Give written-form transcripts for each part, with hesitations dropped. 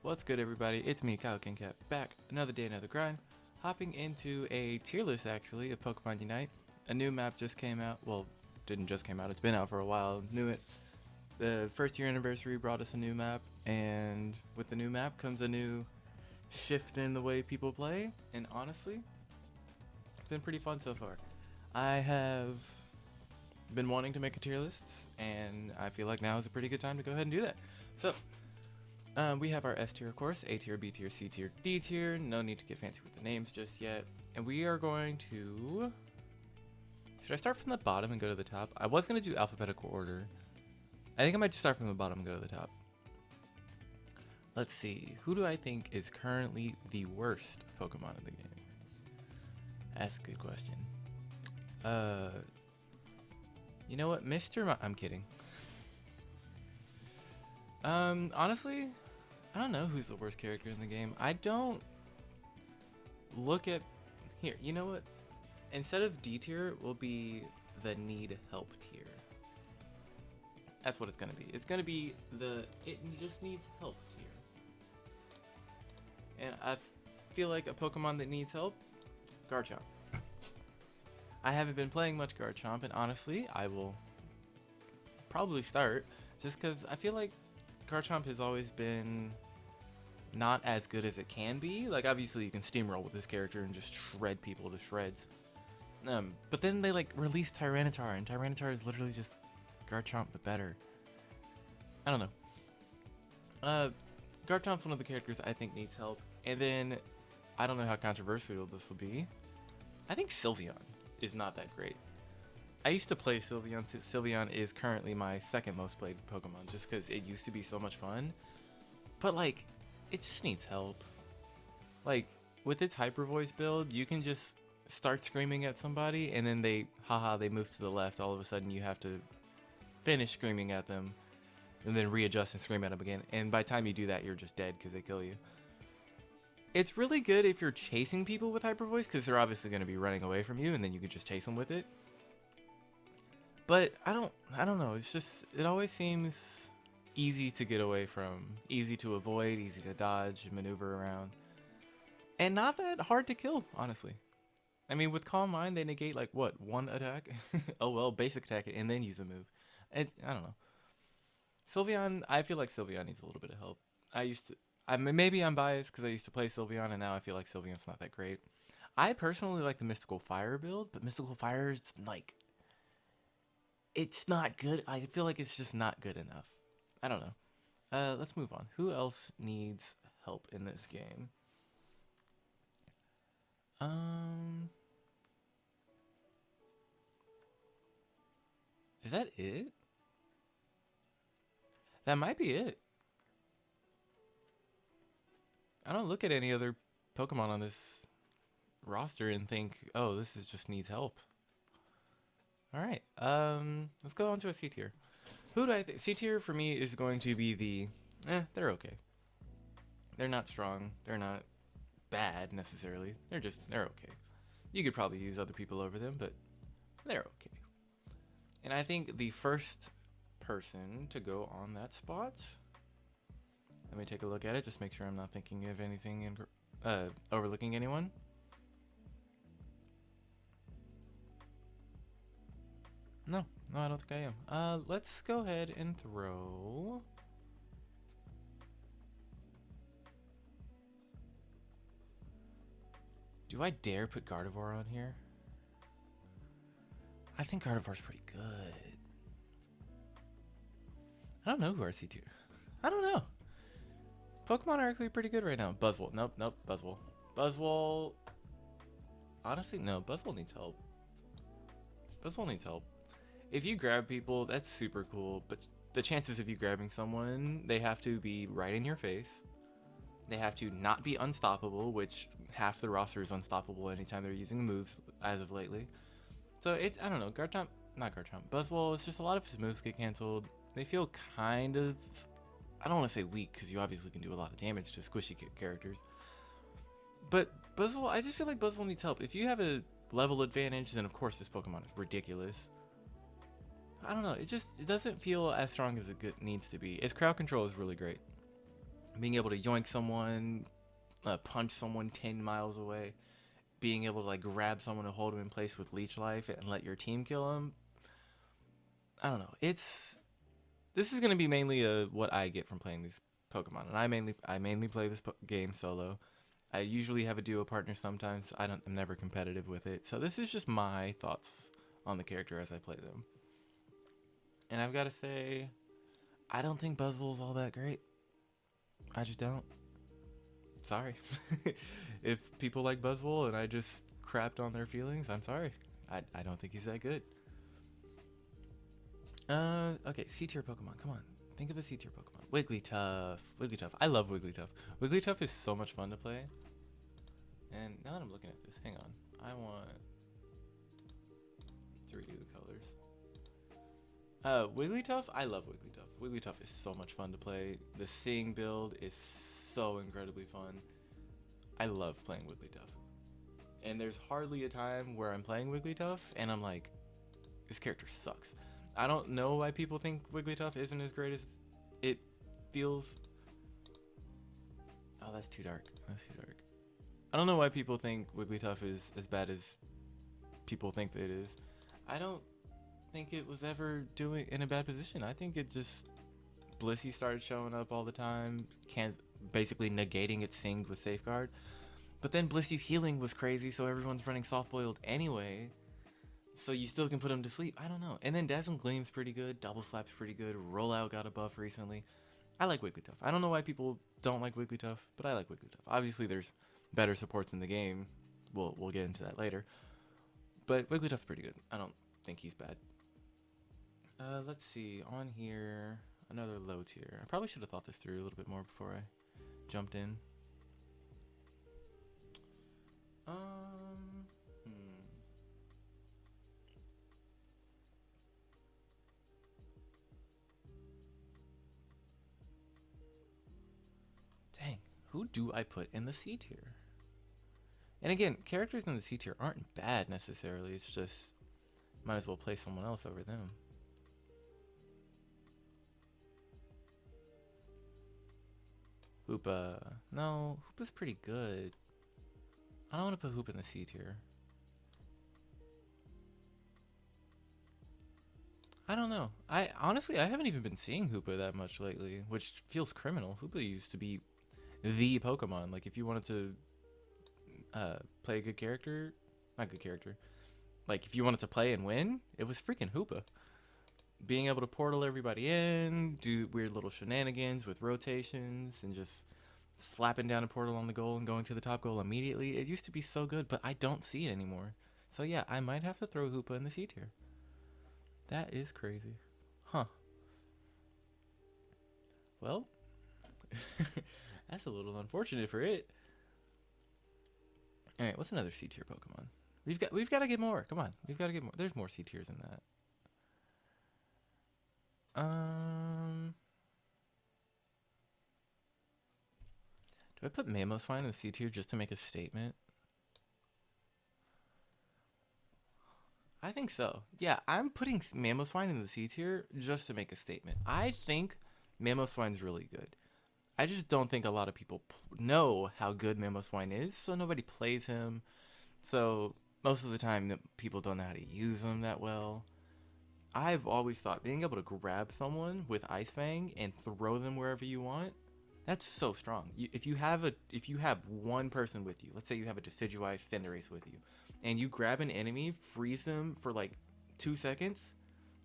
What's good, everybody? It's me, Kyle Cat, back another day, another grind, hopping into a tier list actually of Pokemon Unite. A new map just came out. Well, didn't just came out, it's been out for a while. Knew it. The first year anniversary brought us a new map, and with the new map comes a new shift in the way people play, and honestly, it's been pretty fun so far. I have been wanting to make a tier list, and I feel like now is a pretty good time to go ahead and do that. So, we have our S tier, of course, A tier, B tier, C tier, D tier. No need to get fancy with the names just yet. And we are going to... Should I start from the bottom and go to the top? I was going to do alphabetical order. I think I might just start from the bottom and go to the top. Let's see. Who do I think is currently the worst Pokemon in the game? That's a good question. You know what? I'm kidding. Honestly, I don't know who's the worst character in the game. I don't look at... Here, you know what? Instead of D tier, will be the need help tier. That's what it's gonna be. It's gonna be the it just needs help tier. And I feel like a Pokemon that needs help, Garchomp. I haven't been playing much Garchomp, and honestly, I will probably start just because I feel like Garchomp has always been not as good as it can be. Like, obviously you can steamroll with this character and just shred people to shreds. But then they like released Tyranitar, and Tyranitar is literally just Garchomp but better. I don't know. Garchomp's one of the characters I think needs help. And then, I don't know how controversial this will be, I think Sylveon is not that great. I used to play Sylveon. Sylveon is currently my second most played Pokemon just because it used to be so much fun. But like, it just needs help. Like, with its Hyper Voice build, you can just start screaming at somebody and then they move to the left. All of a sudden you have to finish screaming at them and then readjust and scream at them again. And by the time you do that, you're just dead because they kill you. It's really good if you're chasing people with Hyper Voice because they're obviously going to be running away from you and then you can just chase them with it. But I don't know. It's just, it always seems easy to get away from, easy to avoid, easy to dodge and maneuver around. And not that hard to kill, honestly. I mean, with Calm Mind, they negate like what, one attack? Oh well, basic attack it and then use a move. I don't know. Sylveon, I feel like Sylveon needs a little bit of help. Maybe I'm biased because I used to play Sylveon and now I feel like Sylveon's not that great. I personally like the Mystical Fire build, but Mystical Fire is like, it's not good. I feel like it's just not good enough. I don't know. Let's move on. Who else needs help in this game? Is that it? That might be it. I don't look at any other Pokemon on this roster and think, oh, this is just needs help. Alright, let's go on to a C tier. Who do I think? C tier for me is going to be the, they're okay. They're not strong. They're not bad necessarily. They're okay. You could probably use other people over them, but they're okay. And I think the first person to go on that spot, let me take a look at it, just make sure I'm not thinking of anything and overlooking anyone. No, I don't think I am. Let's go ahead and throw... Do I dare put Gardevoir on here? I think Gardevoir's pretty good. I don't know who our C tier. I don't know. Pokemon are actually pretty good right now. Buzzwole. Nope. Buzzwole. Buzzwole. Honestly, no. Buzzwole needs help. Buzzwole needs help. If you grab people, that's super cool. But the chances of you grabbing someone, they have to be right in your face. They have to not be unstoppable, which half the roster is unstoppable anytime they're using moves as of lately. So it's, I don't know, not Garchomp, Buzzwole, it's just a lot of his moves get canceled. They feel kind of, I don't want to say weak, because you obviously can do a lot of damage to squishy characters. But Buzzwole, I just feel like Buzzwole needs help. If you have a level advantage, then of course this Pokemon is ridiculous. I don't know, it doesn't feel as strong as it needs to be. Its crowd control is really great. being able to yoink someone, punch someone 10 miles away, being able to like grab someone and hold him in place with leech life and let your team kill him. I don't know. This is gonna be mainly what I get from playing these Pokemon, and I mainly play this game solo. I usually have a duo partner sometimes. I'm never competitive with it, so this is just my thoughts on the character as I play them. And I've got to say, I don't think Buzzwole's all that great. I just don't. Sorry. If people like Buzzwole and I just crapped on their feelings, I'm sorry. I don't think he's that good. Okay, C-tier Pokemon. Come on. Think of a C-tier Pokemon. Wigglytuff. Wigglytuff. I love Wigglytuff. Wigglytuff is so much fun to play. And now that I'm looking at this, hang on. I want to redo the colors. Wigglytuff. I love Wigglytuff. Wigglytuff is so much fun to play. The Sing build is so incredibly fun. I love playing Wigglytuff. And there's hardly a time where I'm playing Wigglytuff and I'm like, this character sucks. I don't know why people think Wigglytuff isn't as great as it feels. Oh, that's too dark. That's too dark. I don't know why people think Wigglytuff is as bad as people think that it is. I don't think it was ever doing in a bad position. I think it just Blissey started showing up all the time, basically negating its Sing with Safeguard. But then Blissey's healing was crazy, so everyone's running soft boiled anyway. So you still can put him to sleep. I don't know. And then Dazzling Gleam's pretty good. Double Slap's pretty good. Rollout got a buff recently. I like Wigglytuff. I don't know why people don't like Wigglytuff, but I like Wigglytuff. Obviously, there's better supports in the game. We'll get into that later. But Wigglytuff's pretty good. I don't think he's bad. Let's see. On here, another low tier. I probably should have thought this through a little bit more before I jumped in. Dang, who do I put in the C tier? And again, characters in the C tier aren't bad necessarily. It's just, might as well play someone else over them. Hoopa. No, Hoopa's pretty good. I don't want to put Hoopa in the C tier. I don't know. Honestly, I haven't even been seeing Hoopa that much lately, which feels criminal. Hoopa used to be the Pokemon. Like, if you wanted to play a good character, not good character, like if you wanted to play and win, it was freaking Hoopa. Being able to portal everybody in, do weird little shenanigans with rotations, and just slapping down a portal on the goal and going to the top goal immediately. It used to be so good, but I don't see it anymore. So yeah, I might have to throw Hoopa in the C tier. That is crazy. Huh. Well, that's a little unfortunate for it. All right, what's another C tier Pokemon? We've got to get more. Come on, we've got to get more. There's more C tiers than that. Do I put Mamoswine in the C tier just to make a statement? I think so. Yeah, I'm putting Mamoswine in the C tier just to make a statement. I think Mamoswine's really good. I just don't think a lot of people know how good Mamoswine is, so nobody plays him. So most of the time, people don't know how to use him that well. I've always thought being able to grab someone with Ice Fang and throw them wherever you want, that's so strong. If you have one person with you, let's say you have a Decidueye Cinderace with you, and you grab an enemy, freeze them for like 2 seconds.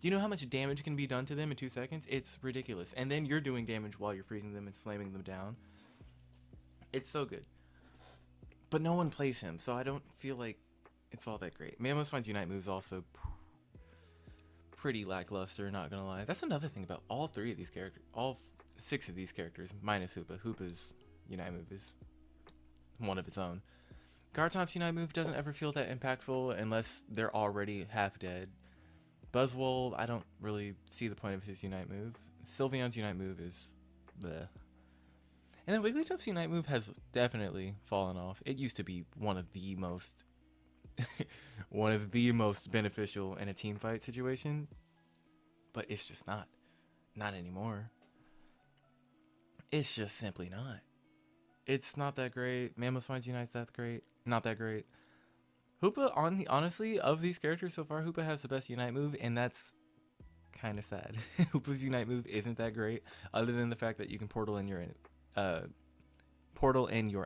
Do you know how much damage can be done to them in 2 seconds? It's ridiculous. And then you're doing damage while you're freezing them and slamming them down. It's so good. But no one plays him, so I don't feel like it's all that great. Mamoswine's Unite move's also pretty lackluster, not gonna lie. That's another thing about all 3 of these characters. All 6 of these characters, minus Hoopa. Hoopa's Unite move is one of its own. Garchomp's Unite move doesn't ever feel that impactful unless they're already half dead. Buzzwole, I don't really see the point of his Unite move. Sylveon's Unite move is bleh. And then Wigglytuff's Unite move has definitely fallen off. It used to be one of the most beneficial in a team fight situation, but it's just not anymore. It's just simply not. It's not that great. Mamoswine's Unite's that great. Not that great. Hoopla, honestly, of these characters so far, Hoopla has the best Unite move, and that's kind of sad. Hoopla's Unite move isn't that great, other than the fact that you can portal in your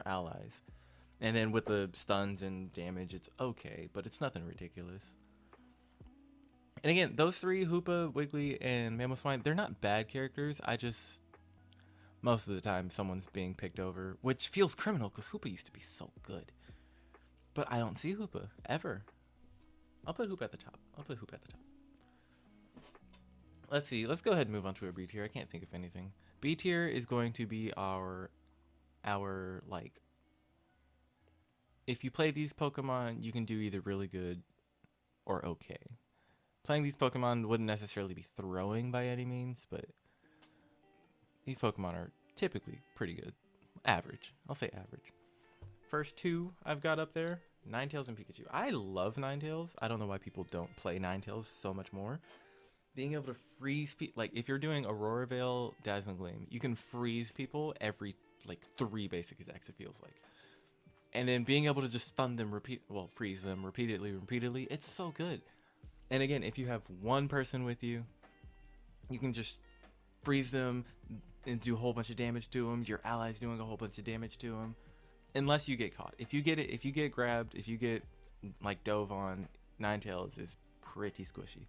allies. And then with the stuns and damage, it's okay, but it's nothing ridiculous. And again, those three, Hoopa, Wiggly, and Mamoswine, they're not bad characters. Most of the time, someone's being picked over, which feels criminal because Hoopa used to be so good. But I don't see Hoopa, ever. I'll put Hoopa at the top. Let's see. Let's go ahead and move on to a B tier. I can't think of anything. B tier is going to be our like, if you play these Pokemon, you can do either really good or okay. Playing these Pokemon wouldn't necessarily be throwing by any means, but these Pokemon are typically pretty good. Average. I'll say average. First two I've got up there, Ninetales and Pikachu. I love Ninetales. I don't know why people don't play Ninetales so much more. Being able to freeze people, like if you're doing Aurora Veil, Dazzling Gleam, you can freeze people every like 3 basic attacks, it feels like. And then being able to just stun them, freeze them repeatedly, it's so good. And again, if you have one person with you, you can just freeze them and do a whole bunch of damage to them. Your allies doing a whole bunch of damage to them. Unless you get caught. If you get grabbed, if you get like dove on, Ninetales is pretty squishy.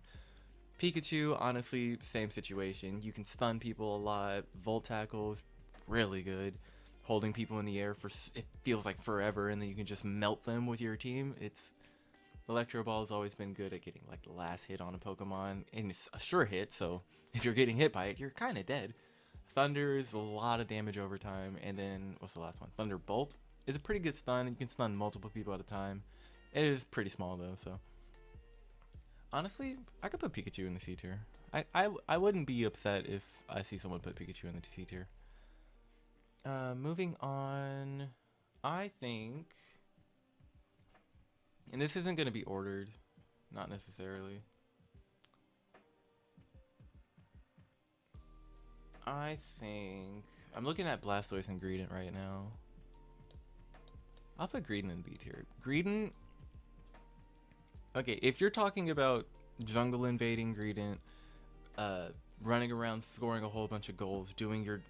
Pikachu, honestly, same situation. You can stun people a lot. Volt Tackle's really good. Holding people in the air for, it feels like forever, and then you can just melt them with your team. Electro Ball has always been good at getting like the last hit on a Pokemon, and it's a sure hit, so if you're getting hit by it, you're kind of dead. Thunder is a lot of damage over time, and then, what's the last one? Thunderbolt is a pretty good stun. You can stun multiple people at a time. It is pretty small though, so honestly, I could put Pikachu in the C tier. I wouldn't be upset if I see someone put Pikachu in the C tier. Moving on, I think, and this isn't going to be ordered, not necessarily. I think, I'm looking at Blastoise and Greedent right now. I'll put Greedent in B tier. Greedent, okay, if you're talking about jungle invading Greedent, running around scoring a whole bunch of goals, doing your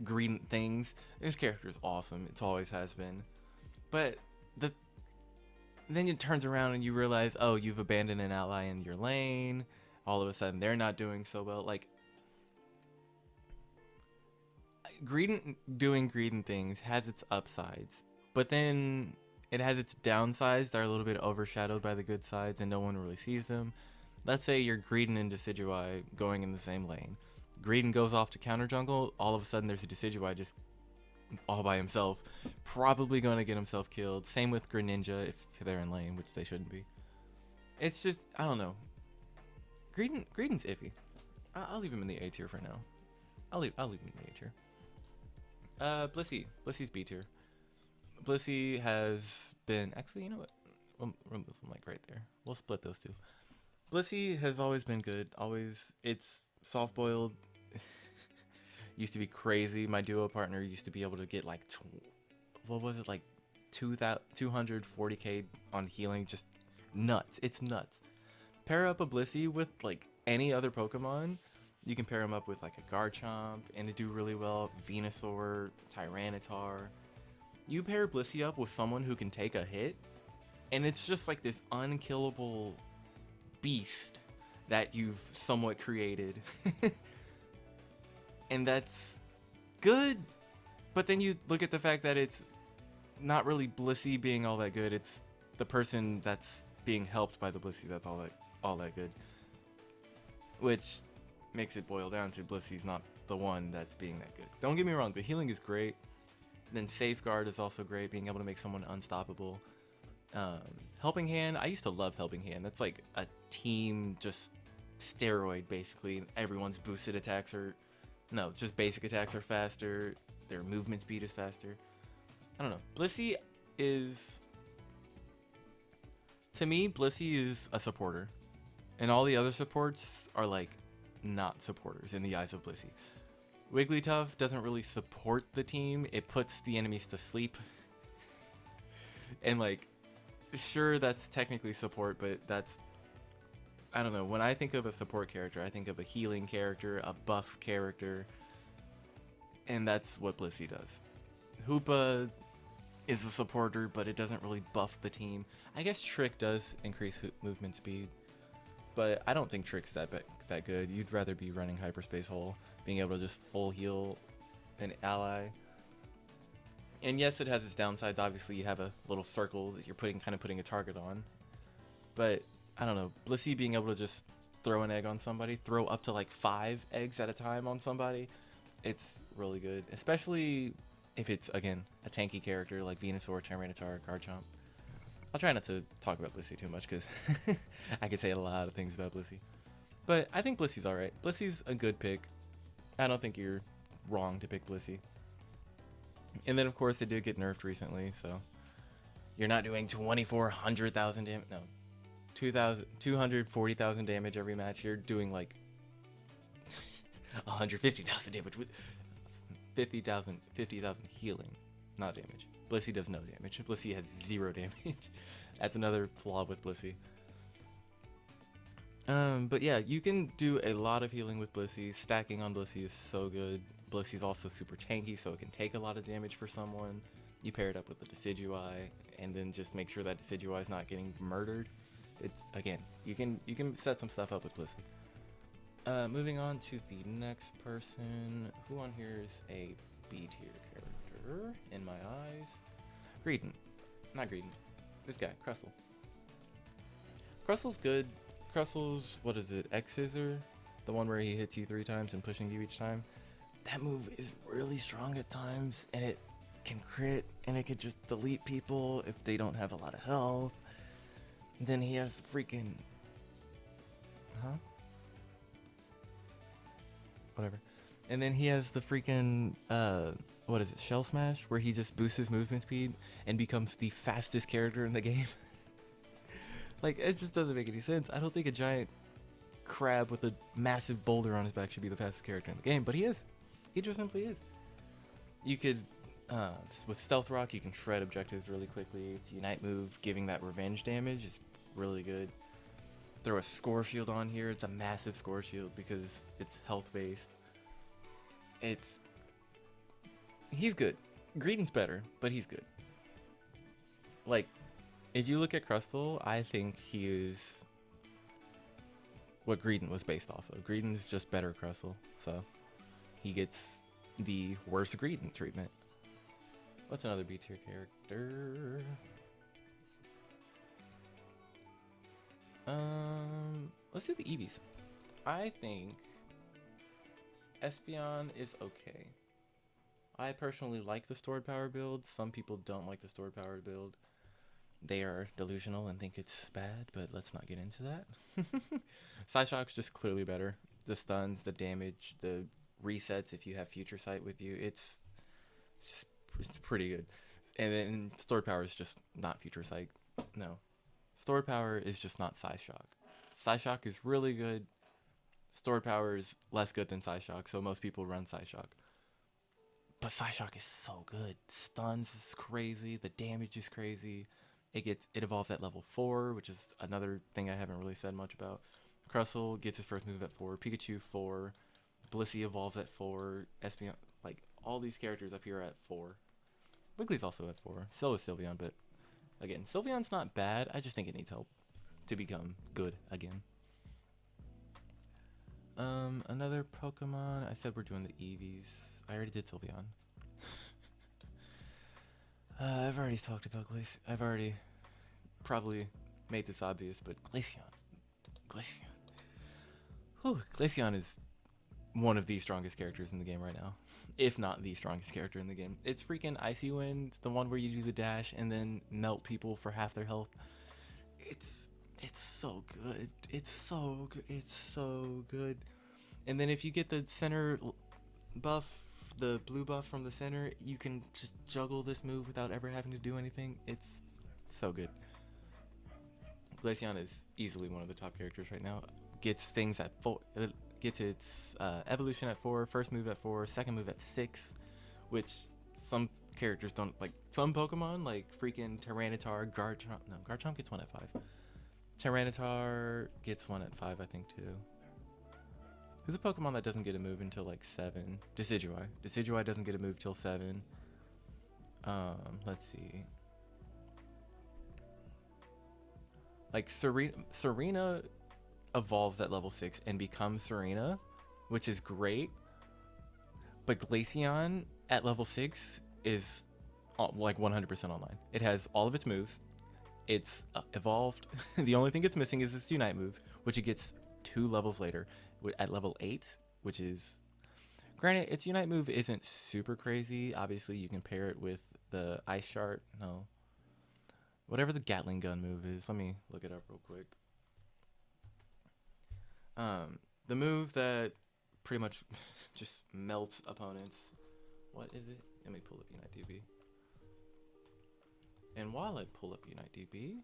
Greedent things, this character is awesome. It always has been. But then it turns around and you realize, oh, you've abandoned an ally in your lane. All of a sudden, they're not doing so well. Like, Greedent doing Greedent things has its upsides, but then it has its downsides that are a little bit overshadowed by the good sides, and no one really sees them. Let's say you're Greedent and Decidueye going in the same lane. Greedent goes off to counter jungle. All of a sudden, there's a Decidueye just all by himself, probably going to get himself killed. Same with Greninja if they're in lane, which they shouldn't be. It's just, I don't know. Greedent's iffy. I'll leave him in the A tier for now. I'll leave him in the A tier. Blissey's B tier. Blissey has been, actually, you know what? We'll remove him like right there. We'll split those two. Blissey has always been good. It's soft boiled. Used to be crazy. My duo partner used to be able to get like, what was it, like 240k on healing. Just nuts. It's nuts. Pair up a Blissey with like any other Pokemon. You can pair him up with like a Garchomp and it do really well. Venusaur, Tyranitar. You pair Blissey up with someone who can take a hit, and it's just like this unkillable beast that you've somewhat created. And that's good, but then you look at the fact that it's not really Blissey being all that good. It's the person that's being helped by the Blissey that's all that good, which makes it boil down to Blissey's not the one that's being that good. Don't get me wrong, the healing is great. Then Safeguard is also great, being able to make someone unstoppable. Helping Hand, I used to love Helping Hand. That's like a team just steroid basically. Everyone's boosted attacks are, no, just basic attacks are faster. Their movement speed is faster. I don't know. Blissey is, to me, Blissey is a supporter. And all the other supports are like not supporters in the eyes of Blissey. Wigglytuff doesn't really support the team. It puts the enemies to sleep. And like, sure, that's technically support, but that's, I don't know. When I think of a support character, I think of a healing character, a buff character, and that's what Blissey does. Hoopla is a supporter, but it doesn't really buff the team. I guess Trick does increase movement speed, but I don't think Trick's that good. You'd rather be running Hyperspace Hole, being able to just full heal an ally. And yes, it has its downsides. Obviously, you have a little circle that you're kind of putting a target on. But I don't know, Blissey being able to just throw an egg on somebody, throw up to like 5 eggs at a time on somebody, it's really good. Especially if it's, again, a tanky character like Venusaur, Tyranitar, Garchomp. I'll try not to talk about Blissey too much because I could say a lot of things about Blissey. But I think Blissey's alright. Blissey's a good pick. I don't think you're wrong to pick Blissey. And then, of course, it did get nerfed recently, so you're not doing 2,400,000 damage. No, 240,000 damage every match. You're doing like 150,000 damage with 50,000 healing, not damage. Blissey does no damage. Blissey has 0 damage. That's another flaw with Blissey. But yeah, you can do a lot of healing with Blissey. Stacking on Blissey is so good. Blissey's also super tanky, so it can take a lot of damage for someone. You pair it up with the Decidueye, and then just make sure that Decidueye is not getting murdered. It's, again, you can set some stuff up with Blissey. Moving on to the next person. Who on here is a B tier character in my eyes? Greedent. Not Greedent. This guy, Crustle. Crustle's good. Crustle's, what is it, X-Scissor? The one where he hits you 3 times and pushing you each time. That move is really strong at times, and it can crit, and it could just delete people if they don't have a lot of health. Then he has freaking... Whatever. And then he has the freaking, what is it, Shell Smash? Where he just boosts his movement speed and becomes the fastest character in the game. Like, it just doesn't make any sense. I don't think a giant crab with a massive boulder on his back should be the fastest character in the game, but he is. He just simply is. You could, with Stealth Rock, you can shred objectives really quickly. It's Unite move, giving that revenge damage is really good. Throw a Score Shield on here. It's a massive Score Shield because it's health based. He's good. Greedent's better, but he's good. Like, if you look at Crustle, I think he is what Greedent was based off of. Greedent is just better Crustle, so he gets the worst Greedent treatment. What's another B tier character? Let's do the Eevees. I think Espeon is okay. I personally like the stored power build. Some people don't like the stored power build. They are delusional and think it's bad, but let's not get into that. Psyshock's just clearly better. The stuns, the damage, the resets if you have Future Sight with you. It's pretty good. And then stored power is just not Future Sight. No. Stored power is just not Psyshock. Psyshock is really good. Stored power is less good than Psyshock, so most people run Psyshock. But Psyshock is so good. Stuns is crazy. The damage is crazy. It evolves at level 4, which is another thing I haven't really said much about. Crustle gets his first move at 4. Pikachu 4. Blissey evolves at 4. Espeon, like all these characters up here are at 4. Wiggly's also at 4. So is Sylveon, but again, Sylveon's not bad. I just think it needs help to become good again. Another Pokemon. I said we're doing the Eevees. I already did Sylveon. I've already talked about Glaceon. I've already probably made this obvious, but Glaceon. Whew, Glaceon is one of the strongest characters in the game right now. If not the strongest character in the game. It's freaking Icy Wind, the one where you do the dash and then melt people for half their health. It's so good. It's so good. And then if you get the center buff, the blue buff from the center, you can just juggle this move without ever having to do anything. It's so good. Glaceon is easily one of the top characters right now. Gets things at 4. gets its evolution at 4, first move at 4, second move at 6, which some characters don't like. Some Pokemon like freaking Tyranitar, Garchomp. No, Garchomp gets 1 at 5. Tyranitar gets 1 at 5, I think too. Who's a Pokemon that doesn't get a move until like 7? Decidueye. Decidueye doesn't get a move till 7. Let's see. Like Serena evolves at level 6 and becomes Serena, which is great. But Glaceon at level 6 is like 100% online. It has all of its moves. It's evolved. The only thing it's missing is its Unite move, which it gets 2 levels later at level 8, which is... Granted, its Unite move isn't super crazy. Obviously, you can pair it with the Ice Shard. No. Whatever the Gatling Gun move is. Let me look it up real quick. The move that pretty much just melts opponents. What is it? Let me pull up Unite DB. And while I pull up Unite DB,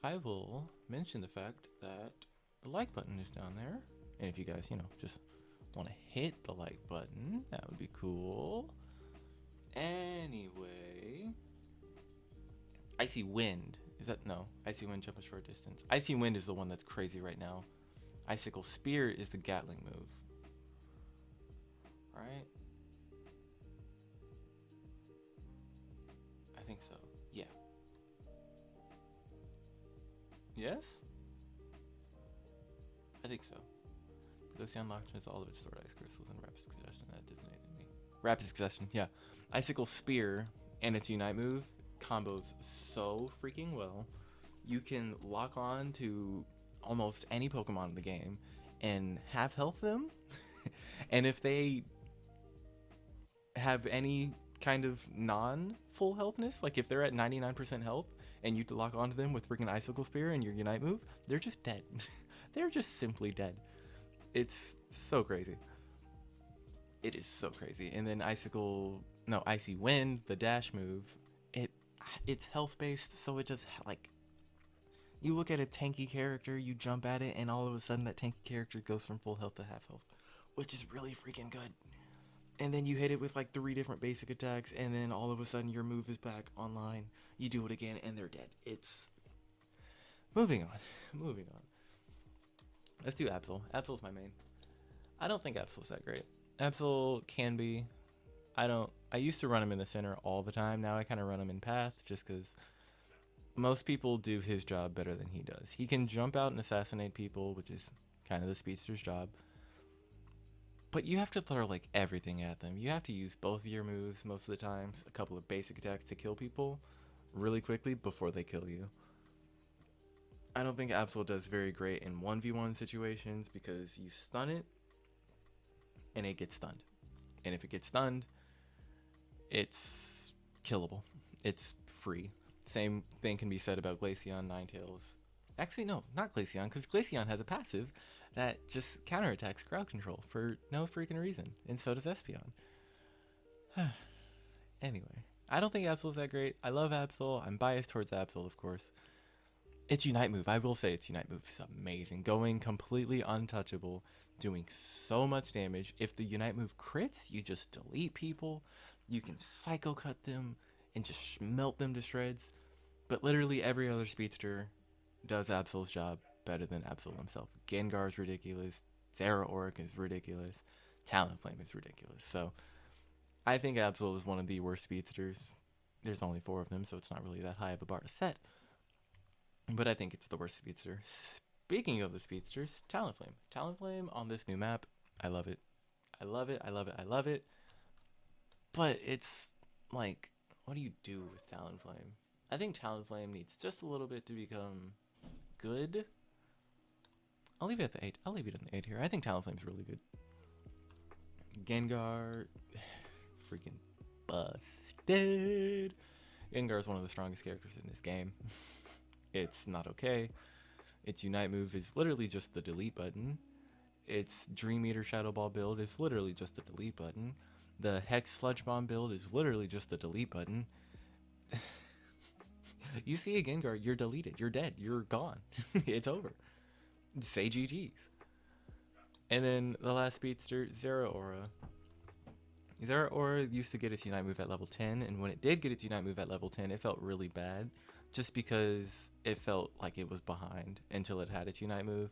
I will mention the fact that the like button is down there. And if you guys, just want to hit the like button, that would be cool. Anyway, Icy Wind. Is that? No. Icy Wind, jump a short distance. Icy Wind is the one that's crazy right now. Icicle Spear is the Gatling move. Right? I think so. Yeah. Yes? I think so. Glaceon locked has all of its stored ice crystals in rapid succession. That designated me. Rapid succession, yeah. Icicle Spear and its Unite move combos so freaking well. You can lock on to almost any Pokemon in the game and half health them. And if they have any kind of non-full healthness, like if they're at 99% health and you lock onto them with freaking Icicle Spear and your Unite move, they're just dead. They're just simply dead. It's so crazy. It is so crazy. And then Icy Wind, the dash move, it's health based, so it just like, you look at a tanky character, you jump at it, and all of a sudden that tanky character goes from full health to half health, which is really freaking good. And then you hit it with like 3 different basic attacks, and then all of a sudden your move is back online. You do it again, and they're dead. It's... Moving on. Let's do Absol. Absol's my main. I don't think Absol's that great. Absol can be. I used to run him in the center all the time. Now I kind of run him in path, just because most people do his job better than he does. He can jump out and assassinate people, which is kind of the speedster's job. But you have to throw like everything at them. You have to use both of your moves most of the times, a couple of basic attacks to kill people really quickly before they kill you. I don't think Absol does very great in 1v1 situations because you stun it and it gets stunned. And if it gets stunned, it's killable. It's free. Same thing can be said about Glaceon, Ninetales. Actually, no, not Glaceon, because Glaceon has a passive that just counterattacks crowd control for no freaking reason, and so does Espeon. Anyway, I don't think Absol's that great. I love Absol. I'm biased towards Absol, of course. Its Unite move, I will say its Unite move is amazing. Going completely untouchable, doing so much damage. If the Unite move crits, you just delete people. You can Psycho Cut them and just melt them to shreds. But literally every other speedster does Absol's job better than Absol himself. Gengar is ridiculous. Zeraora is ridiculous. Talonflame is ridiculous. So I think Absol is one of the worst speedsters. There's only 4 of them, so it's not really that high of a bar to set. But I think it's the worst speedster. Speaking of the speedsters, Talonflame. Talonflame on this new map, I love it. I love it, I love it, I love it. But it's like, what do you do with Talonflame? I think Talonflame needs just a little bit to become good. I'll leave it at the 8. I'll leave it at the 8 here. I think Talonflame's really good. Gengar, freaking busted. Gengar is one of the strongest characters in this game. It's not okay. Its Unite move is literally just the delete button. Its Dream Eater Shadow Ball build is literally just the delete button. The Hex Sludge Bomb build is literally just the delete button. You see a Gengar, you're deleted. You're dead. You're gone. It's over. Say GG's. And then the last speedster, Zeraora. Zeraora used to get its Unite move at level 10, and when it did get its Unite move at level 10, it felt really bad, just because it felt like it was behind until it had its Unite move.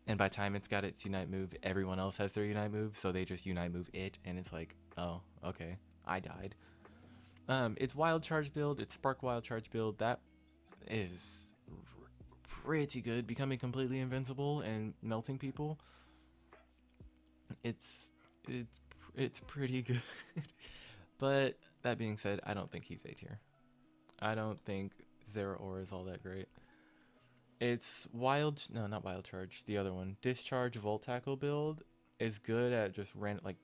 And by the time it's got its Unite move, everyone else has their Unite move, so they just Unite move it, and it's like, oh, okay, I died. Its Wild Charge build, its Spark Wild Charge build, that is pretty good, becoming completely invincible and melting people. It's pretty good. But that being said, I don't think he's A tier. I don't think Zeraora is all that great. It's not Wild Charge, the other one. Discharge Volt Tackle build is good at just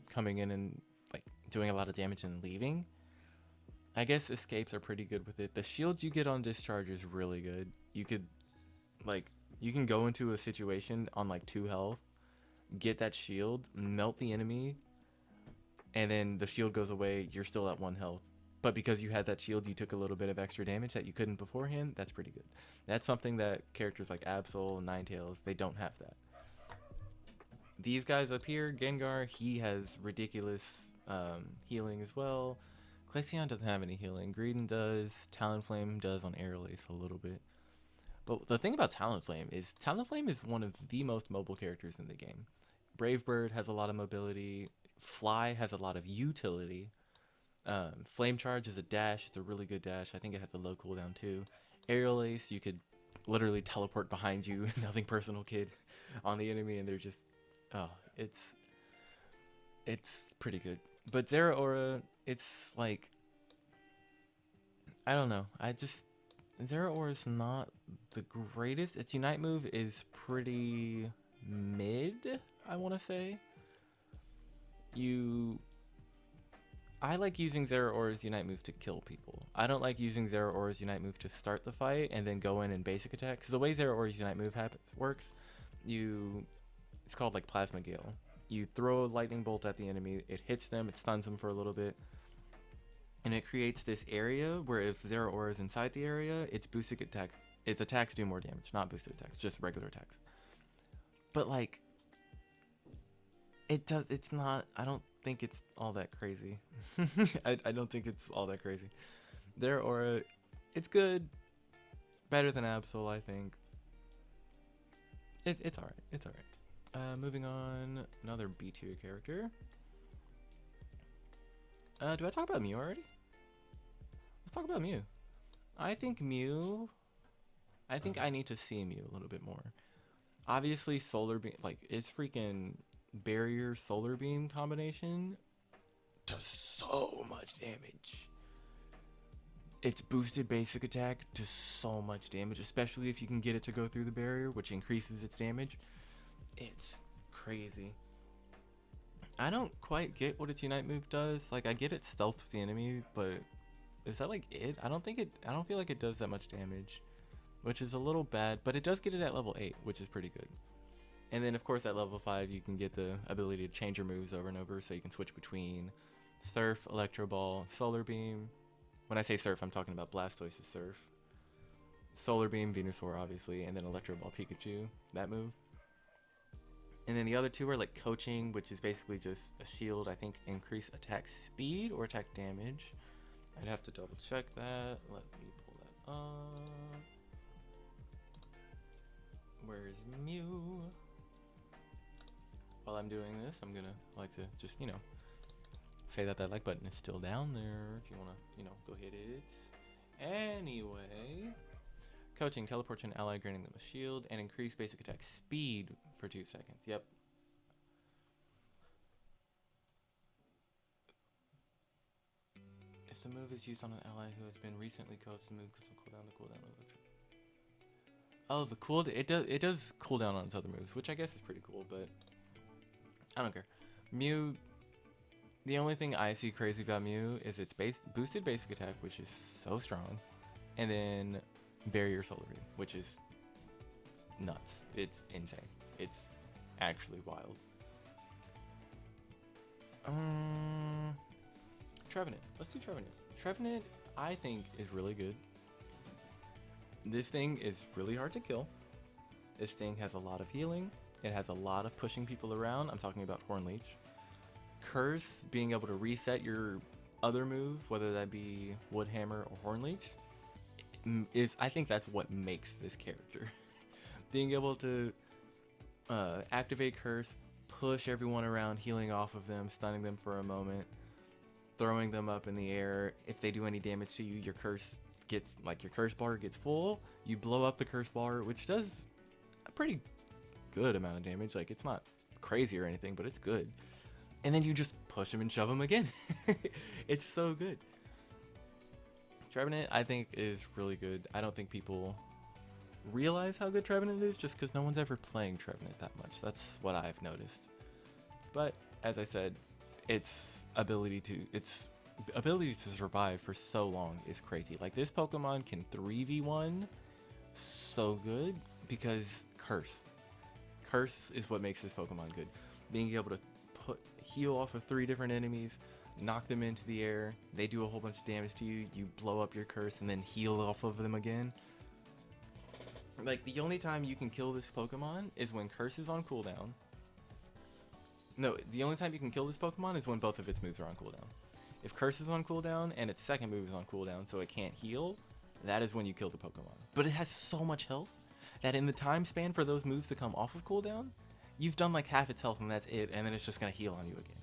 coming in and like doing a lot of damage and leaving. I guess escapes are pretty good with it. The shields you get on Discharge is really good. You can go into a situation on like 2 health, get that shield, melt the enemy, and then the shield goes away, you're still at 1 health. But because you had that shield, you took a little bit of extra damage that you couldn't beforehand. That's pretty good. That's something that characters like Absol and Ninetales, they don't have that. These guys up here, Gengar, he has ridiculous healing as well. Glaceon doesn't have any healing. Greedent does. Talonflame does on Aerial Ace a little bit. But the thing about Talonflame is one of the most mobile characters in the game. Brave Bird has a lot of mobility. Fly has a lot of utility. Flame Charge is a dash. It's a really good dash. I think it has a low cooldown too. Aerial Ace, you could literally teleport behind you, nothing personal, kid, on the enemy, and they're just, oh, it's pretty good. But Zeraora, it's like, I don't know. Zeraora is not the greatest. Its Unite move is pretty mid, I want to say. I like using Zeraora's Unite move to kill people. I don't like using Zeraora's Unite move to start the fight and then go in and basic attack. Because the way Zeraora's Unite move works, it's called like Plasma Gale. You throw a lightning bolt at the enemy, it hits them, it stuns them for a little bit, and it creates this area where if Zeraora is inside the area, its attacks do more damage, not boosted attacks, just regular attacks. But like, I don't think it's all that crazy. I don't think it's all that crazy. Zeraora, it's good. Better than Absol, I think. It's alright. It's alright. Moving on, another B tier character. Do I talk about Mew already? Let's talk about Mew. I think I need to see Mew a little bit more. Obviously, Solar Beam, like, its freaking Barrier Solar Beam combination does so much damage. Its boosted basic attack does so much damage, especially if you can get it to go through the barrier, which increases its damage. It's crazy. I don't quite get what its Unite move does. Like, I get it stealths the enemy, but is that like it? I don't feel like it does that much damage, which is a little bad, but it does get it at level 8, which is pretty good. And then of course at level 5 you can get the ability to change your moves over and over, so you can switch between Surf, Electro Ball, Solar Beam. When I say Surf, I'm talking about Blastoise's Surf. Solar Beam, Venusaur obviously, and then Electro Ball Pikachu, that move. And then the other two are like Coaching, which is basically just a shield, I think increase attack speed or attack damage. I'd have to double check that. Let me pull that up. Where's Mew? While I'm doing this, I'm gonna like to just, say that like button is still down there if you wanna, go hit it. Anyway, Coaching teleports an ally, granting them a shield, and increase basic attack speed for 2 seconds. Yep. If the move is used on an ally who has been recently coached, the move doesn't cool down. The cooldown of it does cool down on its other moves, which I guess is pretty cool, but I don't care. Mew, the only thing I see crazy about Mew is its boosted basic attack, which is so strong, and then Barrier Solar Beam, which is nuts. It's insane. It's actually wild. Trevenant. Let's do Trevenant. Trevenant, I think, is really good. This thing is really hard to kill. This thing has a lot of healing. It has a lot of pushing people around. I'm talking about Horn Leech. Curse, being able to reset your other move, whether that be Wood Hammer or Horn Leech, is, I think that's what makes this character. Being able to activate Curse, push everyone around, healing off of them, stunning them for a moment, throwing them up in the air. If they do any damage to you, your curse gets, like, your curse bar gets full. You blow up the curse bar, which does a pretty good amount of damage. Like, it's not crazy or anything, but it's good. And then you just push them and shove them again. It's so good. Trevenant, I think, is really good. I don't think people realize how good Trevenant is just because no one's ever playing Trevenant that much. That's what I've noticed. But as I said, its ability to survive for so long is crazy. Like, this Pokemon can 3v1 so good because Curse is what makes this Pokemon good. Being able to heal off of 3 different enemies, knock them into the air, they do a whole bunch of damage to you, you blow up your Curse and then heal off of them again. Like, the only time you can kill this Pokemon is when Curse is on cooldown. No, the only time you can kill this Pokemon is when both of its moves are on cooldown. If Curse is on cooldown and its second move is on cooldown so it can't heal, that is when you kill the Pokemon. But it has so much health that in the time span for those moves to come off of cooldown, you've done like half its health and that's it, and then it's just going to heal on you again.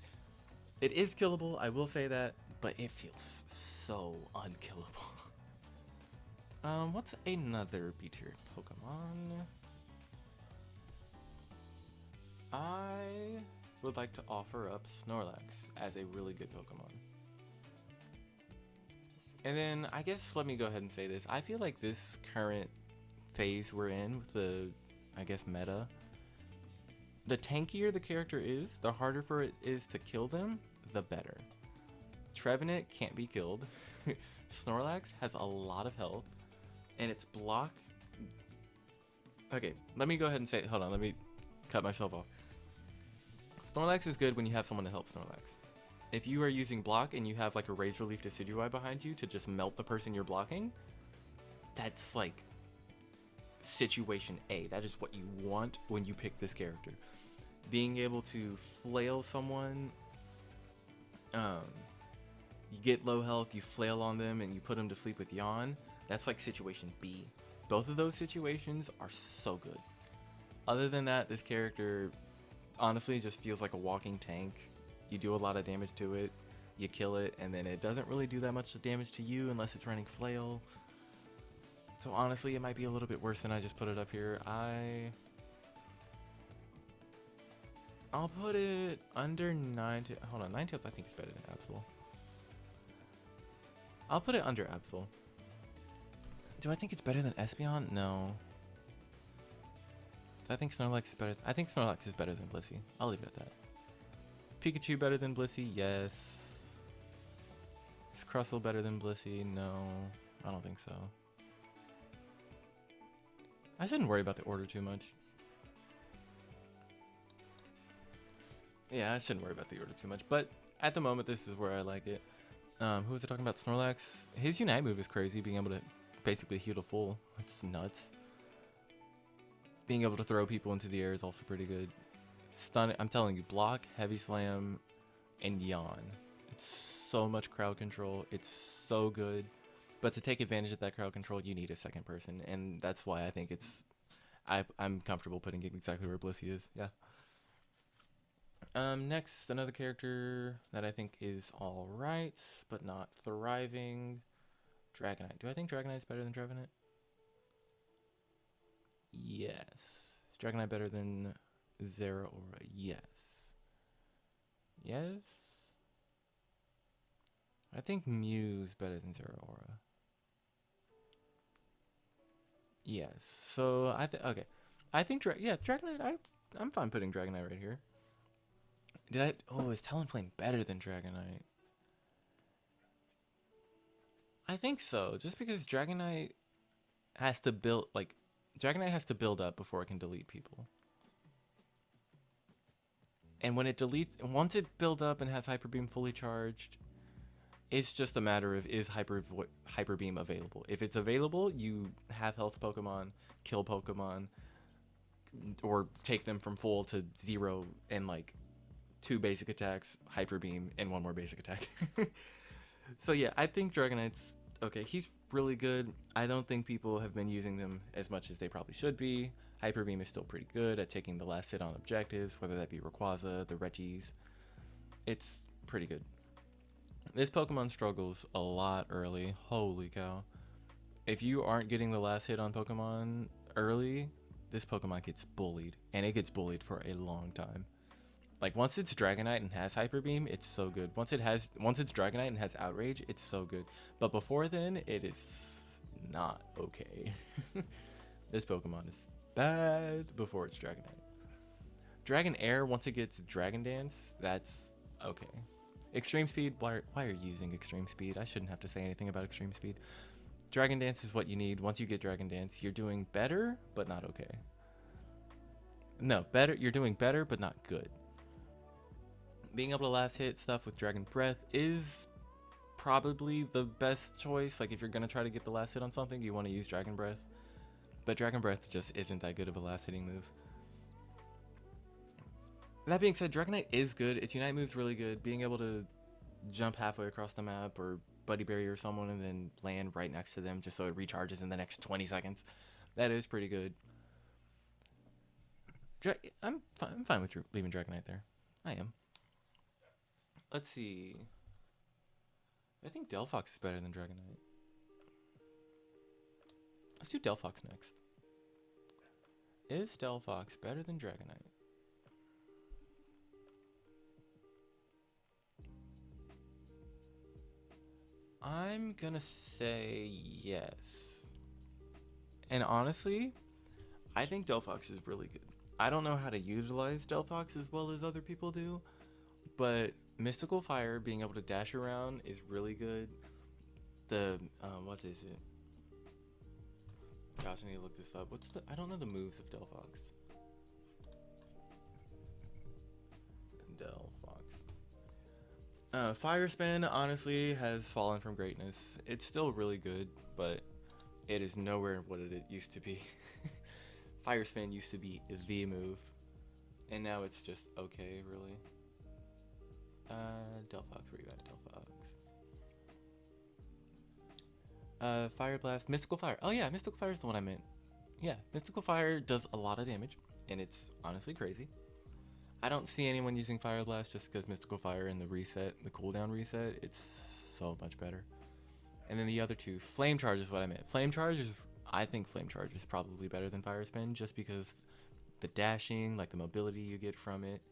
It is killable, I will say that, but it feels so unkillable. What's another B-tier Pokemon? I would like to offer up Snorlax as a really good Pokemon. And then, I guess, let me go ahead and say this. I feel like this current phase we're in with the, I guess, meta, the tankier the character is, the harder for it is to kill them, the better. Trevenant can't be killed. Snorlax has a lot of health, and its block... Okay, let me go ahead and say... Hold on, let me cut myself off. Snorlax is good when you have someone to help Snorlax. If you are using block and you have like a Razor Leaf Decidueye behind you to just melt the person you're blocking, that's like situation A. That is what you want when you pick this character. Being able to flail someone, you get low health, you flail on them, and you put them to sleep with Yawn. That's like situation B. Both of those situations are so good. Other than that, this character honestly just feels like a walking tank. You do a lot of damage to it, you kill it, and then it doesn't really do that much damage to you unless it's running flail. So honestly, it might be a little bit worse than I just put it up here. I'll put it under Ninetales. Hold on, Ninetales I think is better than Absol. I'll put it under Absol. Do I think it's better than Espeon? No. I think Snorlax is better. I think Snorlax is better than Blissey. I'll leave it at that. Pikachu better than Blissey? Yes. Is Crustle better than Blissey? No. I don't think so. I shouldn't worry about the order too much. Yeah, I shouldn't worry about the order too much. But at the moment, this is where I like it. Who was I talking about? Snorlax. His Unite move is crazy. Being able to basically heal to full. It's nuts. Being able to throw people into the air is also pretty good. Stun, I'm telling you, block, heavy slam, and yawn. It's so much crowd control. It's so good. But to take advantage of that crowd control, you need a second person, and that's why I think it's... I'm comfortable putting it exactly where Blissey is. Yeah. Next, another character that I think is alright, but not thriving. Dragonite. Do I think Dragonite's better than Trevenant? Yes. Is Dragonite better than Zeraora? Yes. Yes? I think Mew's better than Zeraora. Yes. So, okay. I think, Dragonite, I'm fine putting Dragonite right here. Is Talonflame better than Dragonite? I think so. Just because Dragonite has to build, Dragonite has to build up before it can delete people. And when it deletes, once it builds up and has Hyper Beam fully charged, it's just a matter of, is Hyper Beam available? If it's available, you have health Pokemon, kill Pokemon, or take them from full to 0 and like 2 basic attacks, Hyper Beam, and 1 more basic attack. So yeah, I think Dragonite's okay. He's really good. I don't think people have been using them as much as they probably should be. Hyper Beam is still pretty good at taking the last hit on objectives, whether that be Rayquaza, the Reggies. It's pretty good. This Pokemon struggles a lot early. Holy cow. If you aren't getting the last hit on Pokemon early, this Pokemon gets bullied. And it gets bullied for a long time. Like, once it's Dragonite and has Hyper Beam, it's so good. Once it's Dragonite and has Outrage, it's so good. But before then, it is not okay. This Pokemon is bad before it's Dragonite. Dragon Air, once it gets Dragon Dance, that's okay. Extreme Speed, why are you using Extreme Speed? I shouldn't have to say anything about Extreme Speed. Dragon Dance is what you need. Once you get Dragon Dance, you're doing better, but not okay. No, better. You're doing better, but not good. Being able to last hit stuff with Dragon Breath is probably the best choice. Like, if you're going to try to get the last hit on something, you want to use Dragon Breath. But Dragon Breath just isn't that good of a last hitting move. That being said, Dragonite is good. Its Unite move's really good. Being able to jump halfway across the map or Buddy Barrier someone and then land right next to them just so it recharges in the next 20 seconds. That is pretty good. I'm fine with leaving Dragonite there. I am. Let's see. I think Delphox is better than Dragonite. Let's do Delphox next. Is Delphox better than Dragonite? I'm gonna say yes. And honestly, I think Delphox is really good. I don't know how to utilize Delphox as well as other people do, but Mystical Fire, being able to dash around, is really good. The, what is it? Gosh, I need to look this up. I don't know the moves of Delphox. Fire Spin, honestly, has fallen from greatness. It's still really good, but it is nowhere what it used to be. Fire Spin used to be the move, and now it's just okay, really. Delphox, where you at, Delphox? Fire Blast, Mystical Fire. Oh yeah, Mystical Fire is the one I meant. Yeah, Mystical Fire does a lot of damage, and it's honestly crazy. I don't see anyone using Fire Blast just because Mystical Fire and the cooldown reset, it's so much better. And then the other two, Flame Charge is what I meant. I think Flame Charge is probably better than Fire Spin just because the dashing, like the mobility you get from it,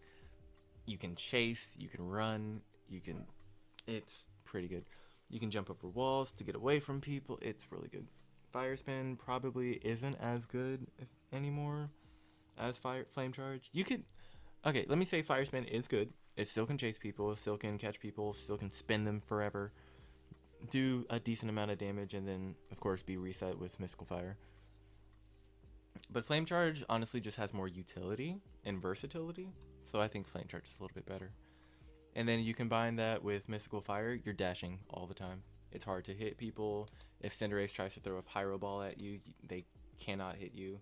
you can chase, you can run, it's pretty good. You can jump over walls to get away from people, it's really good. Fire Spin probably isn't as good anymore as Flame Charge. Okay, let me say Fire Spin is good. It still can chase people, still can catch people, still can spin them forever, do a decent amount of damage, and then, of course, be reset with Mystical Fire. But Flame Charge, honestly, just has more utility and versatility, so I think Flame Charge is a little bit better. And then you combine that with Mystical Fire, you're dashing all the time. It's hard to hit people. If Cinderace tries to throw a Pyro Ball at you, they cannot hit you.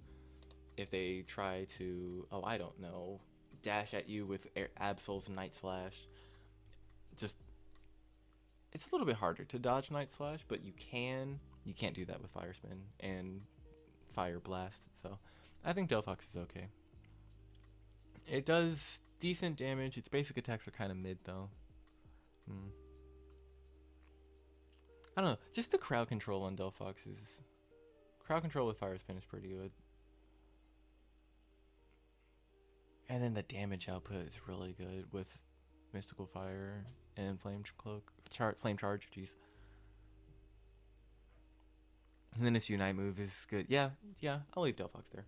If they try to, I don't know, dash at you with Absol's Night Slash, it's a little bit harder to dodge Night Slash, but you can't do that with Fire Spin and Fire Blast, so I think Delphox is okay. It does decent damage. Its basic attacks are kind of mid though. I don't know, just the crowd control on Delphox crowd control with Fire Spin is pretty good. And then the damage output is really good with Mystical Fire and Flame Charge, jeez. And then its Unite move is good. Yeah, I'll leave Delphox there.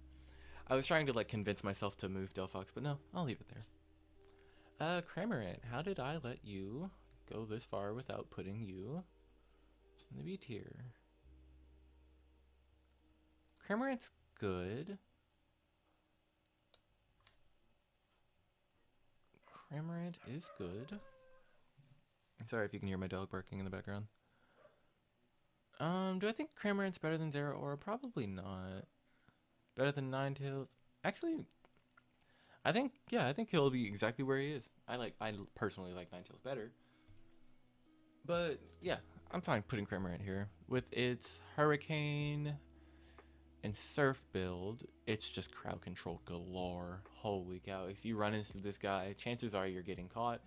I was trying to convince myself to move Delphox, but no, I'll leave it there. Cramorant, how did I let you go this far without putting you in the B tier? Cramorant's good. Cramorant is good. Sorry if you can hear my dog barking in the background. Do I think Cramorant's better than Zeraora? Probably not. Better than Ninetales? Actually, I think he'll be exactly where he is. I personally like Ninetales better. But yeah, I'm fine putting Cramorant here. With its Hurricane and Surf build, it's just crowd control galore. Holy cow. If you run into this guy, chances are you're getting caught.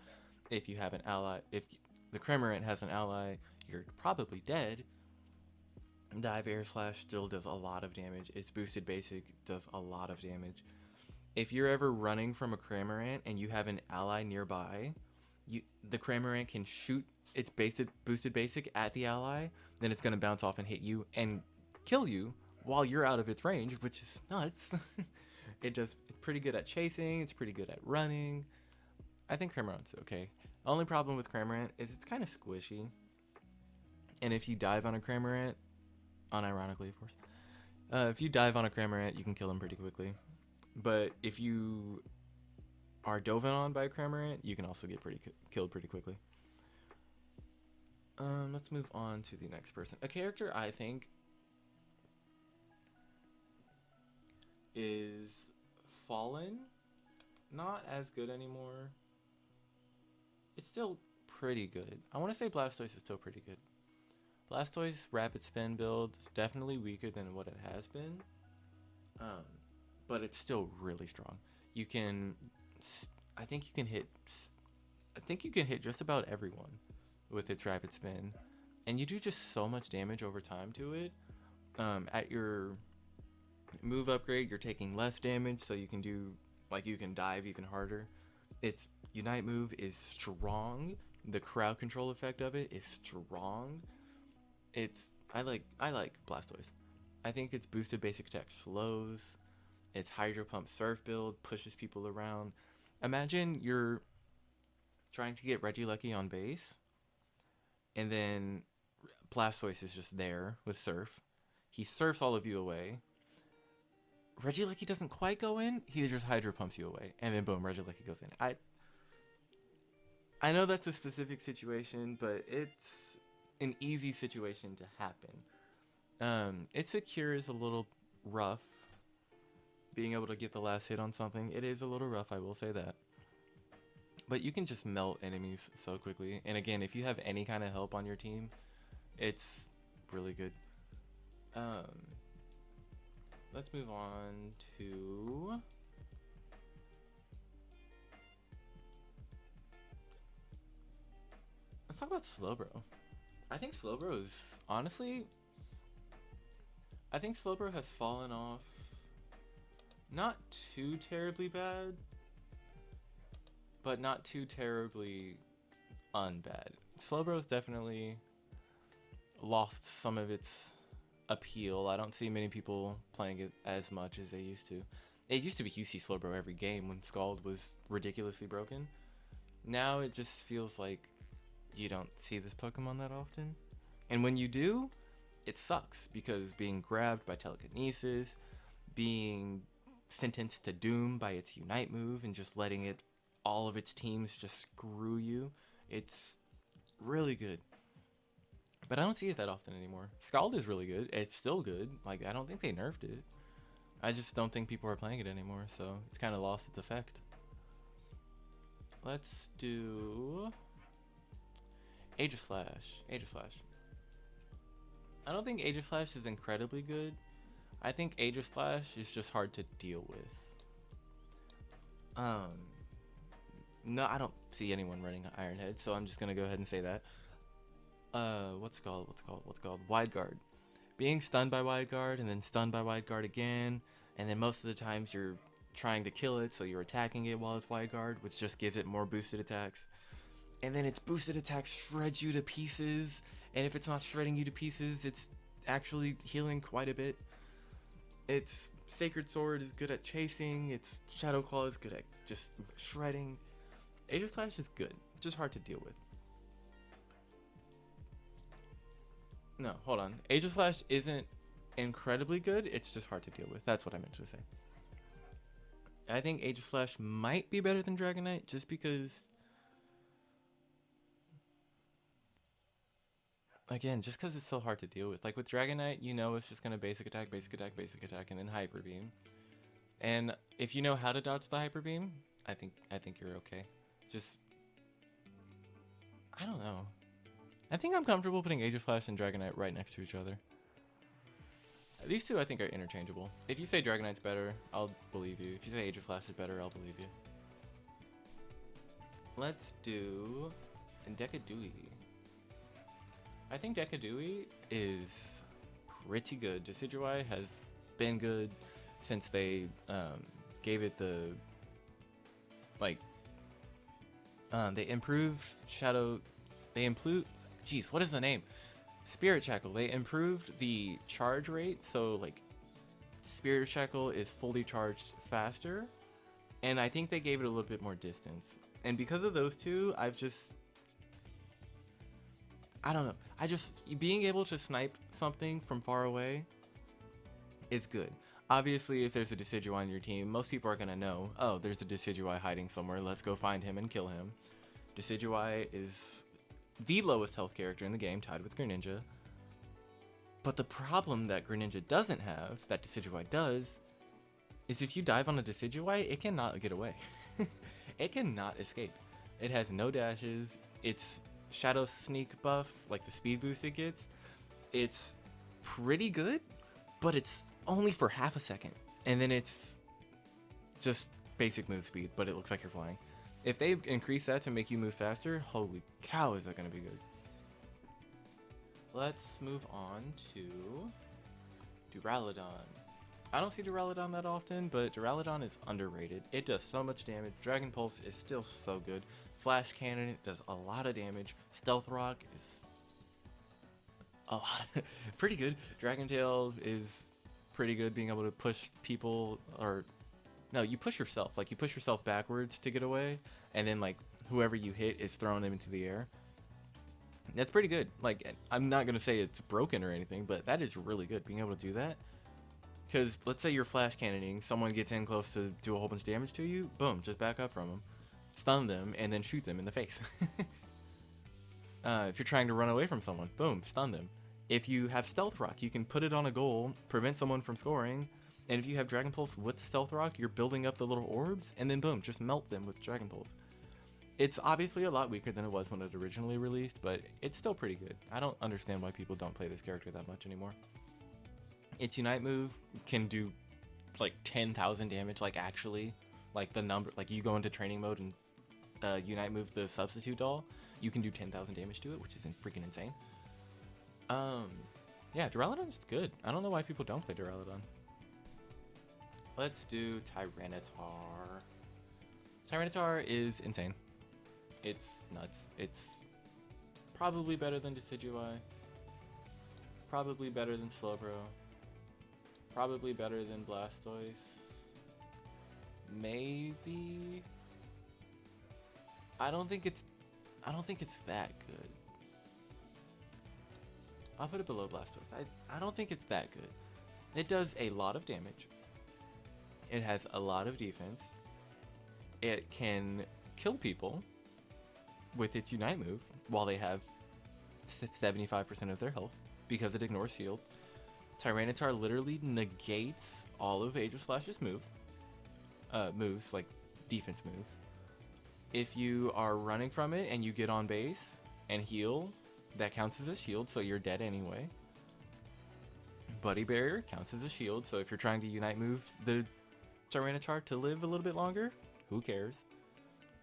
If you have an ally, if the Cramorant has an ally, you're probably dead. Dive Air Slash still does a lot of damage. Its boosted basic does a lot of damage. If you're ever running from a Cramorant and you have an ally nearby, the Cramorant can shoot its boosted basic at the ally, then it's going to bounce off and hit you and kill you while you're out of its range, which is nuts. It's pretty good at chasing, it's pretty good at running. I think Cramorant's okay. The only problem with Cramorant is it's kind of squishy. And if you dive on a Cramorant, unironically of course, if you dive on a Cramorant, you can kill him pretty quickly. But if you are dove on by a Cramorant, you can also get killed pretty quickly. Let's move on to the next person. A character I think is fallen, not as good anymore. It's still pretty good. I want to say Blastoise is still pretty good. Blastoise rapid spin build is definitely weaker than what it has been, but it's still really strong. You can, I think you can hit just about everyone with its rapid spin, and you do just so much damage over time to it. At your move upgrade, you're taking less damage, so you can dive even harder. Its Unite move is strong. The crowd control effect of it is strong. I like Blastoise. I think its boosted basic attack slows. Its Hydro Pump Surf build pushes people around. Imagine you're trying to get Regieleki on base, and then Blastoise is just there with Surf. He surfs all of you away. Regieleki doesn't quite go in. He just Hydro Pumps you away, and then boom, Regieleki goes in. I know that's a specific situation, but it's an easy situation to happen. Its Secure is a little rough. Being able to get the last hit on something, it is a little rough, I will say that. But you can just melt enemies so quickly. And again, if you have any kind of help on your team, it's really good. Let's move on to... Let's talk about Slowbro. I think Slowbro is... Honestly, I think Slowbro has fallen off not too terribly bad, but not too terribly unbad. Slowbro's definitely lost some of its appeal. I don't see many people playing it as much as they used to. It used to be you see Slowbro every game when Scald was ridiculously broken. Now it just feels like you don't see this Pokemon that often. And when you do, it sucks because being grabbed by telekinesis, being sentenced to doom by its Unite move, and just letting all of its teams just screw you, it's really good. But I don't see it that often anymore. Scald is really good. It's still good. Like, I don't think they nerfed it. I just don't think people are playing it anymore, so it's kind of lost its effect. Let's do Aegislash. Aegislash. I don't think Aegislash is incredibly good. I think Aegislash is just hard to deal with. No, I don't see anyone running Iron Head, so I'm just gonna go ahead and say that. What's called Wide Guard. Being stunned by Wide Guard and then stunned by Wide Guard again, and then most of the times you're trying to kill it, so you're attacking it while it's Wide Guard, which just gives it more boosted attacks. And then its boosted attack shreds you to pieces, and if it's not shredding you to pieces, it's actually healing quite a bit. Its Sacred Sword is good at chasing, its Shadow Claw is good at just shredding. Aegislash is good, just hard to deal with. No, hold on. Aegislash isn't incredibly good, it's just hard to deal with. That's what I meant to say. I think Aegislash might be better than Dragonite, just because... Again, just because it's so hard to deal with. Like with Dragonite, you know it's just going to basic attack, and then Hyper Beam. And if you know how to dodge the Hyper Beam, I think you're okay. Just, I don't know. I think I'm comfortable putting Aegislash and Dragonite right next to each other. These two I think are interchangeable. If you say Dragonite's better, I'll believe you. If you say Aegislash is better, I'll believe you. Let's do Decadui. I think Decadui is pretty good. Decidueye has been good since they gave it the, like, they improved Shadow, they improved, jeez, what is the name? Spirit Shackle. They improved the charge rate, so like Spirit Shackle is fully charged faster, and I think they gave it a little bit more distance. And because of those two, I don't know. Being able to snipe something from far away is good. Obviously, if there's a Decidueye on your team, most people are gonna know, oh, there's a Decidueye hiding somewhere, let's go find him and kill him. Decidueye is the lowest health character in the game, tied with Greninja. But the problem that Greninja doesn't have, that Decidueye does, is if you dive on a Decidueye, it cannot get away. It cannot escape. It has no dashes. Its Shadow Sneak buff, like the speed boost it gets, it's pretty good, but it's only for half a second. And then it's just basic move speed, but it looks like you're flying. If they increase that to make you move faster, holy cow, is that going to be good. Let's move on to Duraladon. I don't see Duraladon that often, but Duraladon is underrated. It does so much damage. Dragon Pulse is still so good. Flash Cannon does a lot of damage. Stealth Rock is a lot pretty good. Dragon Tail is pretty good, being able to push people, or no, you push yourself. Like, you push yourself backwards to get away, and then, like, whoever you hit is throwing them into the air. That's pretty good. Like, I'm not going to say it's broken or anything, but that is really good, being able to do that. Because, let's say you're flash cannoning, someone gets in close to do a whole bunch of damage to you, boom, just back up from them, stun them, and then shoot them in the face. If you're trying to run away from someone, boom, stun them. If you have Stealth Rock, you can put it on a goal, prevent someone from scoring. And if you have Dragon Pulse with Stealth Rock, you're building up the little orbs, and then boom, just melt them with Dragon Pulse. It's obviously a lot weaker than it was when it originally released, but it's still pretty good. I don't understand why people don't play this character that much anymore. Its Unite move can do like 10,000 damage, like actually. Like the number, like you go into training mode and Unite move the Substitute Doll, you can do 10,000 damage to it, which is freaking insane. Yeah, Duraladon's good. I don't know why people don't play Duraladon. Let's do Tyranitar. Tyranitar is insane. It's nuts. It's probably better than Decidueye. Probably better than Slowbro. Probably better than Blastoise. Maybe. I don't think it's that good. I'll put it below Blastoise. I don't think it's that good. It does a lot of damage. It has a lot of defense. It can kill people with its Unite move while they have 75% of their health because it ignores shield. Tyranitar literally negates all of Aegislash's moves, like defense moves. If you are running from it and you get on base and heal, that counts as a shield, so you're dead anyway. Buddy Barrier counts as a shield, so if you're trying to Unite move the Tyranitar to live a little bit longer, who cares?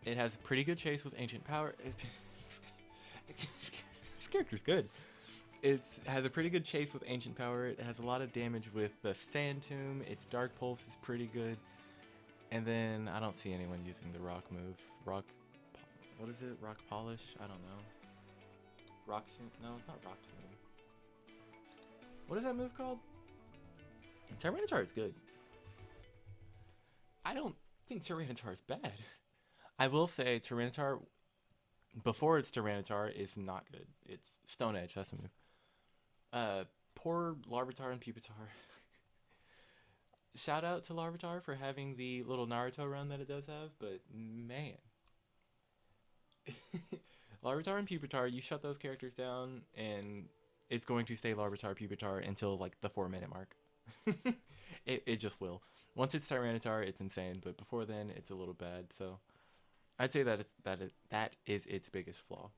It has pretty good chase with Ancient Power. This character's good. It has a pretty good chase with Ancient Power. It has a lot of damage with the Sand Tomb. Its Dark Pulse is pretty good. And then I don't see anyone using the Rock move. What is it? Rock Polish? I don't know. Rock Tomb? No, it's not Rock Tomb. What is that move called? Tyranitar is good. I don't think Tyranitar is bad. I will say Tyranitar, before it's Tyranitar, is not good. It's Stone Edge, that's the move. Poor Larvitar and Pupitar. Shout out to Larvitar for having the little Naruto run that it does have, but man. Larvitar and Pupitar, you shut those characters down, and it's going to stay Larvitar, Pupitar until like the 4-minute mark. It just will. Once it's Tyranitar, it's insane, but before then, it's a little bad. So I'd say that is its biggest flaw.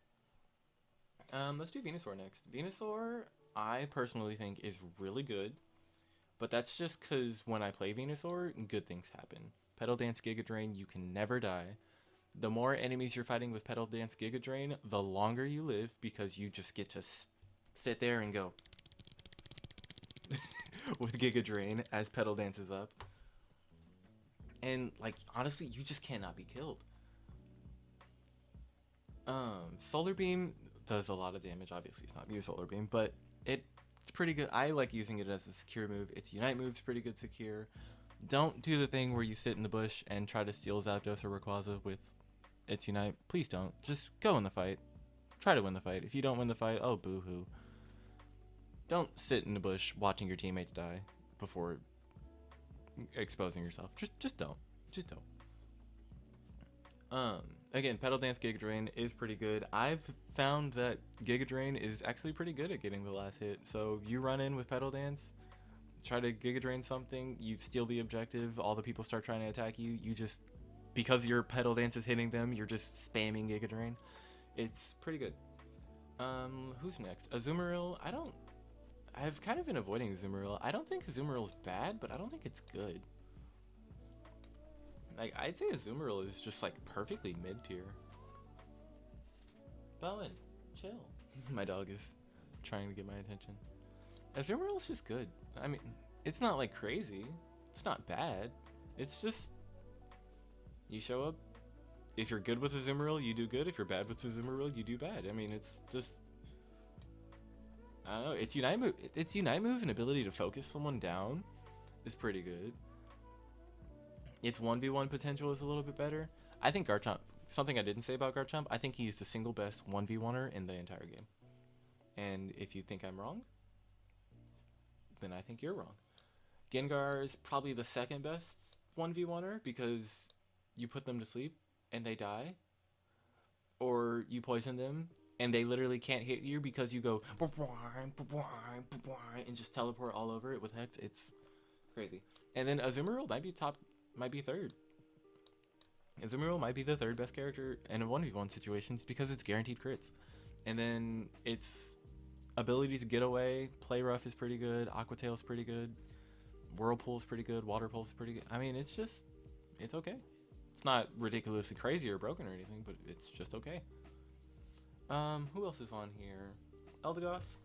Let's do Venusaur next. Venusaur, I personally think is really good, but that's just because when I play Venusaur, good things happen. Petal Dance Giga Drain, you can never die. The more enemies you're fighting with Petal Dance Giga Drain, the longer you live because you just get to sit there and go with Giga Drain as Petal dances up. And like honestly, you just cannot be killed. Solar Beam does a lot of damage. Obviously, it's not new Solar Beam, but it's pretty good. I like using it as a secure move. Its Unite move's pretty good secure. Don't do the thing where you sit in the bush and try to steal Zapdos or Rayquaza with its Unite. Please don't. Just go in the fight. Try to win the fight. If you don't win the fight, oh boo-hoo. Don't sit in the bush watching your teammates die before exposing yourself. Just don't. Just don't. Again, Petal Dance Giga Drain is pretty good. I've found that Giga Drain is actually pretty good at getting the last hit. So you run in with Petal Dance, try to Giga Drain something, you steal the objective, all the people start trying to attack you, you just, because your Petal Dance is hitting them, you're just spamming Giga Drain. It's pretty good. Who's next? Azumaril, I've kind of been avoiding Azumaril. I don't think Azumaril is bad, but I don't think it's good. Like, I'd say Azumaril is just, like, perfectly mid-tier. Bowen, chill. My dog is trying to get my attention. Azumaril is just good. I mean, it's not, like, crazy. It's not bad. It's just, you show up. If you're good with Azumaril, you do good. If you're bad with Azumaril, you do bad. I mean, it's just, I don't know. Its Unite move and ability to focus someone down is pretty good. Its 1v1 potential is a little bit better. I think Garchomp, something I didn't say about Garchomp, I think he's the single best 1v1er in the entire game. And if you think I'm wrong, then I think you're wrong. Gengar is probably the second best 1v1er because you put them to sleep and they die. Or you poison them and they literally can't hit you because you go and just teleport all over it with Hex. It's crazy. And then Azumaril might be third. Azumaril might be the third best character in a 1v1 situations because it's guaranteed crits. And then its ability to get away, Play Rough is pretty good, Aqua Tail's pretty good, Whirlpool's pretty good, Water Pulse is pretty good. I mean, it's okay. It's not ridiculously crazy or broken or anything, but it's just okay. Who else is on here? Eldegoss.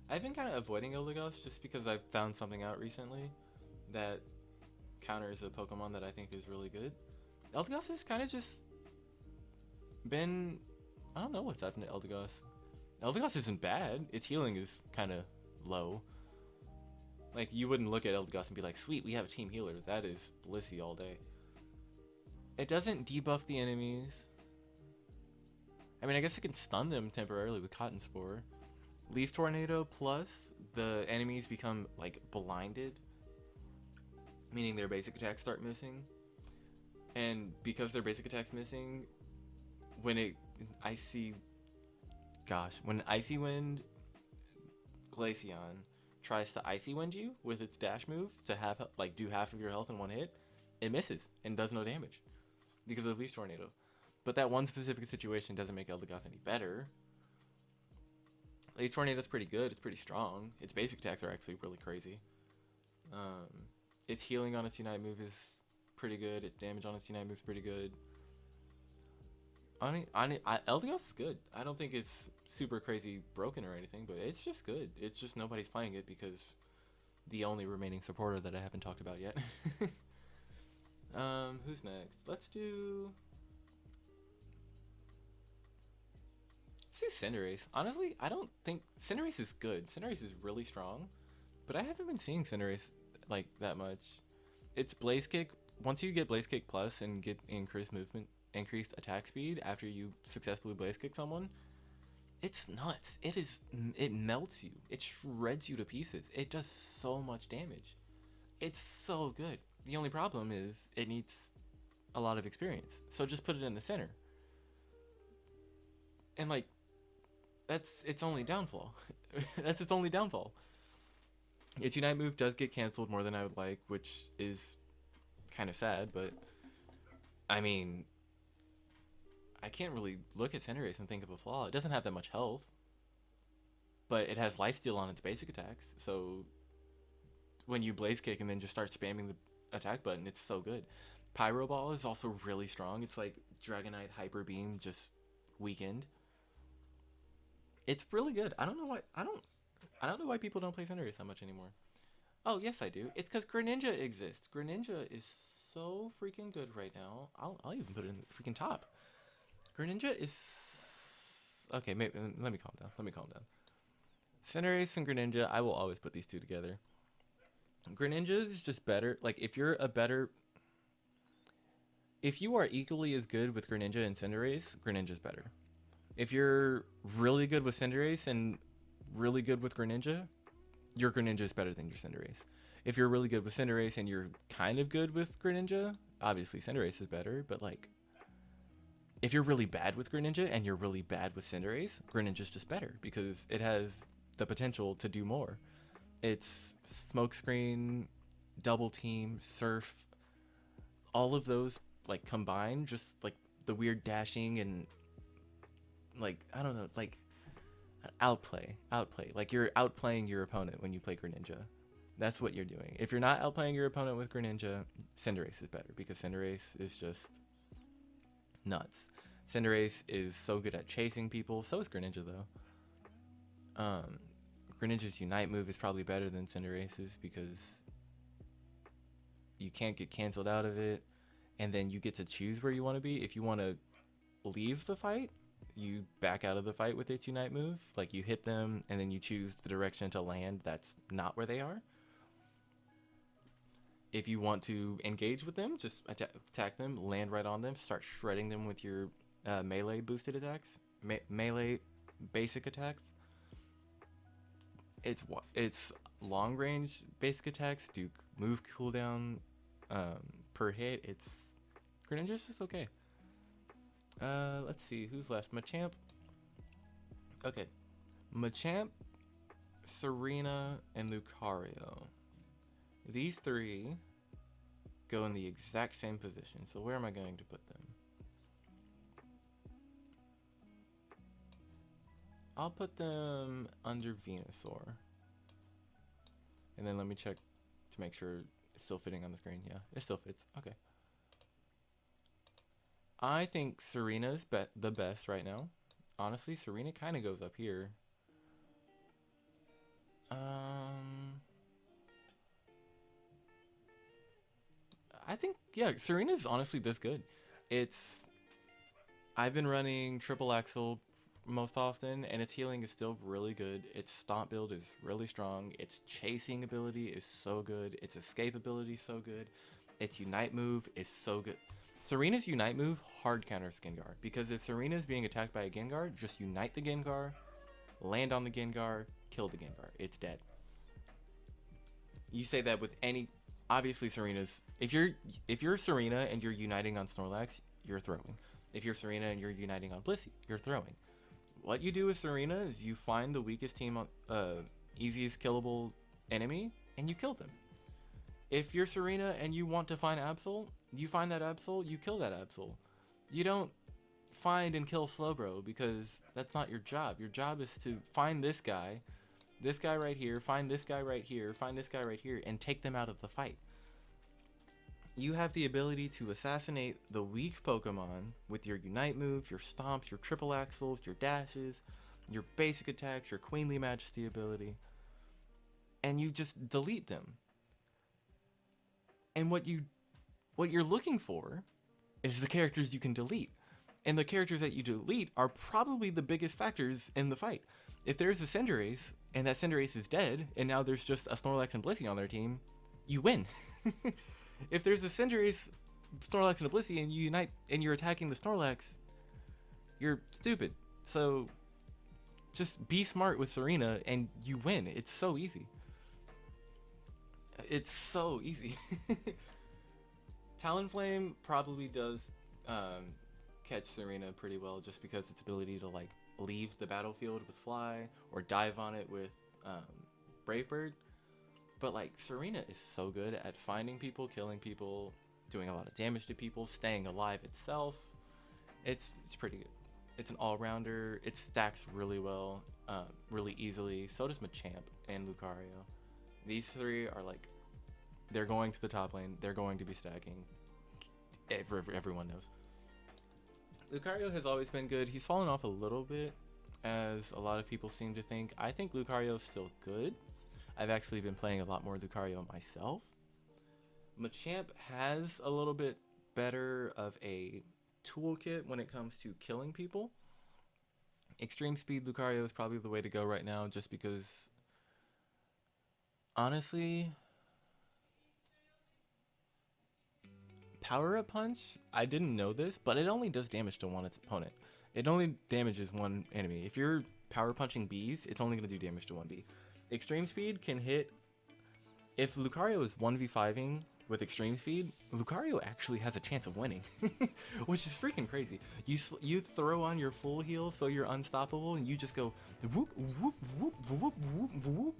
I've been kind of avoiding Eldegoss just because I've found something out recently that counters a Pokemon that I think is really good. Eldegoss has kind of just been, I don't know what's happened to Eldegoss. Eldegoss isn't bad. Its healing is kind of low. Like, you wouldn't look at Eldegoss and be like, sweet, we have a team healer. That is Blissey all day. It doesn't debuff the enemies. I mean, I guess it can stun them temporarily with Cotton Spore. Leaf Tornado plus the enemies become, like, blinded, meaning their basic attacks start missing. And because their basic attacks missing, when Icy Wind Glaceon tries to Icy Wind you with its dash move to do half of your health in one hit, it misses and does no damage because of Leaf Tornado. But that one specific situation doesn't make Eldegoss any better. Leaf Tornado's pretty good. It's pretty strong. Its basic attacks are actually really crazy. Its healing on its Unite move is pretty good. Its damage on its Unite move is pretty good. Eldegoss is good. I don't think it's super crazy broken or anything, but it's just good. It's just nobody's playing it because the only remaining supporter that I haven't talked about yet. Who's next? Let's do Cinderace. Honestly, I don't think Cinderace is good. Cinderace is really strong, but I haven't been seeing Cinderace like that much. It's Blaze Kick. Once you get Blaze Kick Plus and get increased attack speed after you successfully Blaze Kick someone, it's nuts. It melts you. It shreds you to pieces. It does so much damage. It's so good. The only problem is it needs a lot of experience. So just put it in the center. And like, that's its only downfall. That's its only downfall. Its Unite move does get canceled more than I would like, which is kind of sad, but I mean, I can't really look at Cinderace and think of a flaw. It doesn't have that much health, but it has lifesteal on its basic attacks, so when you Blaze Kick and then just start spamming the attack button, it's so good. Pyro Ball is also really strong. It's like Dragonite Hyper Beam just weakened. It's really good. I don't know why people don't play Cinderace that much anymore. Oh yes, I do. It's because Greninja exists. Greninja is so freaking good right now. I'll even put it in the freaking top. Greninja is okay. Maybe, let me calm down. Cinderace and Greninja, I will always put these two together. Greninja is just better. Like if you are equally as good with Greninja and Cinderace, Greninja's better. If you're really good with Cinderace and really good with Greninja, your Greninja is better than your Cinderace. If you're really good with Cinderace and you're kind of good with Greninja, obviously Cinderace is better, but like if you're really bad with Greninja and you're really bad with Cinderace, Greninja's just better because it has the potential to do more. It's Smokescreen, Double Team, Surf, all of those like combined, just like the weird dashing and like I don't know, like outplay. Like you're outplaying your opponent when you play Greninja. That's what you're doing. If you're not outplaying your opponent with Greninja, Cinderace is better because Cinderace is just nuts. Cinderace is so good at chasing people. So is Greninja though. Greninja's Unite move is probably better than Cinderace's because you can't get canceled out of it, and then you get to choose where you want to be. If you want to leave the fight, you back out of the fight with its Unite move. Like you hit them, and then you choose the direction to land that's not where they are. If you want to engage with them, just attack them, land right on them, start shredding them with your melee boosted attacks, melee basic attacks. It's long range basic attacks do move cooldown per hit. It's Greninja's just okay. Let's see who's left. Machamp. Okay, Machamp, Serena, and Lucario. These three go in the exact same position. So where am I going to put them? I'll put them under Venusaur. And then let me check to make sure it's still fitting on the screen. Yeah, it still fits. Okay. I think Serena's the best right now. Honestly, Serena kind of goes up here. I think, yeah, Serena's honestly this good. I've been running triple axle most often, and its healing is still really good. Its stomp build is really strong. Its chasing ability is so good. Its escape ability is so good. Its Unite move is so good. Serena's Unite move hard counters Gengar, because if Serena's being attacked by a Gengar, just Unite the Gengar, land on the Gengar, kill the Gengar. It's dead. You say that with any... Obviously, Serena's... If you're Serena and you're uniting on Snorlax, you're throwing. If you're Serena and you're uniting on Blissey, you're throwing. What you do with Serena is you find the weakest team on easiest killable enemy and you kill them. If you're Serena and you want to find Absol, you find that Absol, you kill that Absol. You don't find and kill Slowbro because that's not your job. Your job is to find this guy right here, find this guy right here, find this guy right here, and take them out of the fight. You have the ability to assassinate the weak Pokemon with your Unite move, your Stomps, your Triple Axles, your Dashes, your basic attacks, your Queenly Majesty ability, and you just delete them. And what you're looking for is the characters you can delete. And the characters that you delete are probably the biggest factors in the fight. If there's a Cinderace, and that Cinderace is dead, and now there's just a Snorlax and Blissey on their team, you win. If there's a Cinderace, Snorlax, and a Blissey, and you unite, and you're attacking the Snorlax, you're stupid. So, just be smart with Serena, and you win. It's so easy. It's so easy. Talonflame probably does catch Serena pretty well, just because its ability to like leave the battlefield with Fly, or dive on it with Brave Bird. But like Serena is so good at finding people, killing people, doing a lot of damage to people, staying alive itself. It's pretty good. It's an all-rounder. It stacks really well, really easily. So does Machamp and Lucario. These three are like, they're going to the top lane. They're going to be stacking. Everyone knows. Lucario has always been good. He's fallen off a little bit, as a lot of people seem to think. I think Lucario is still good. I've actually been playing a lot more Lucario myself. Machamp has a little bit better of a toolkit when it comes to killing people. Extreme Speed Lucario is probably the way to go right now, just because, honestly, Power Up Punch, I didn't know this, but it only does damage to one opponent. It only damages one enemy. If you're power punching bees, it's only going to do damage to one bee. Extreme Speed can hit, if Lucario is 1v5ing with Extreme Speed, Lucario actually has a chance of winning, which is freaking crazy. You throw on your full heal so you're unstoppable, and you just go whoop, whoop, whoop, whoop, whoop, whoop.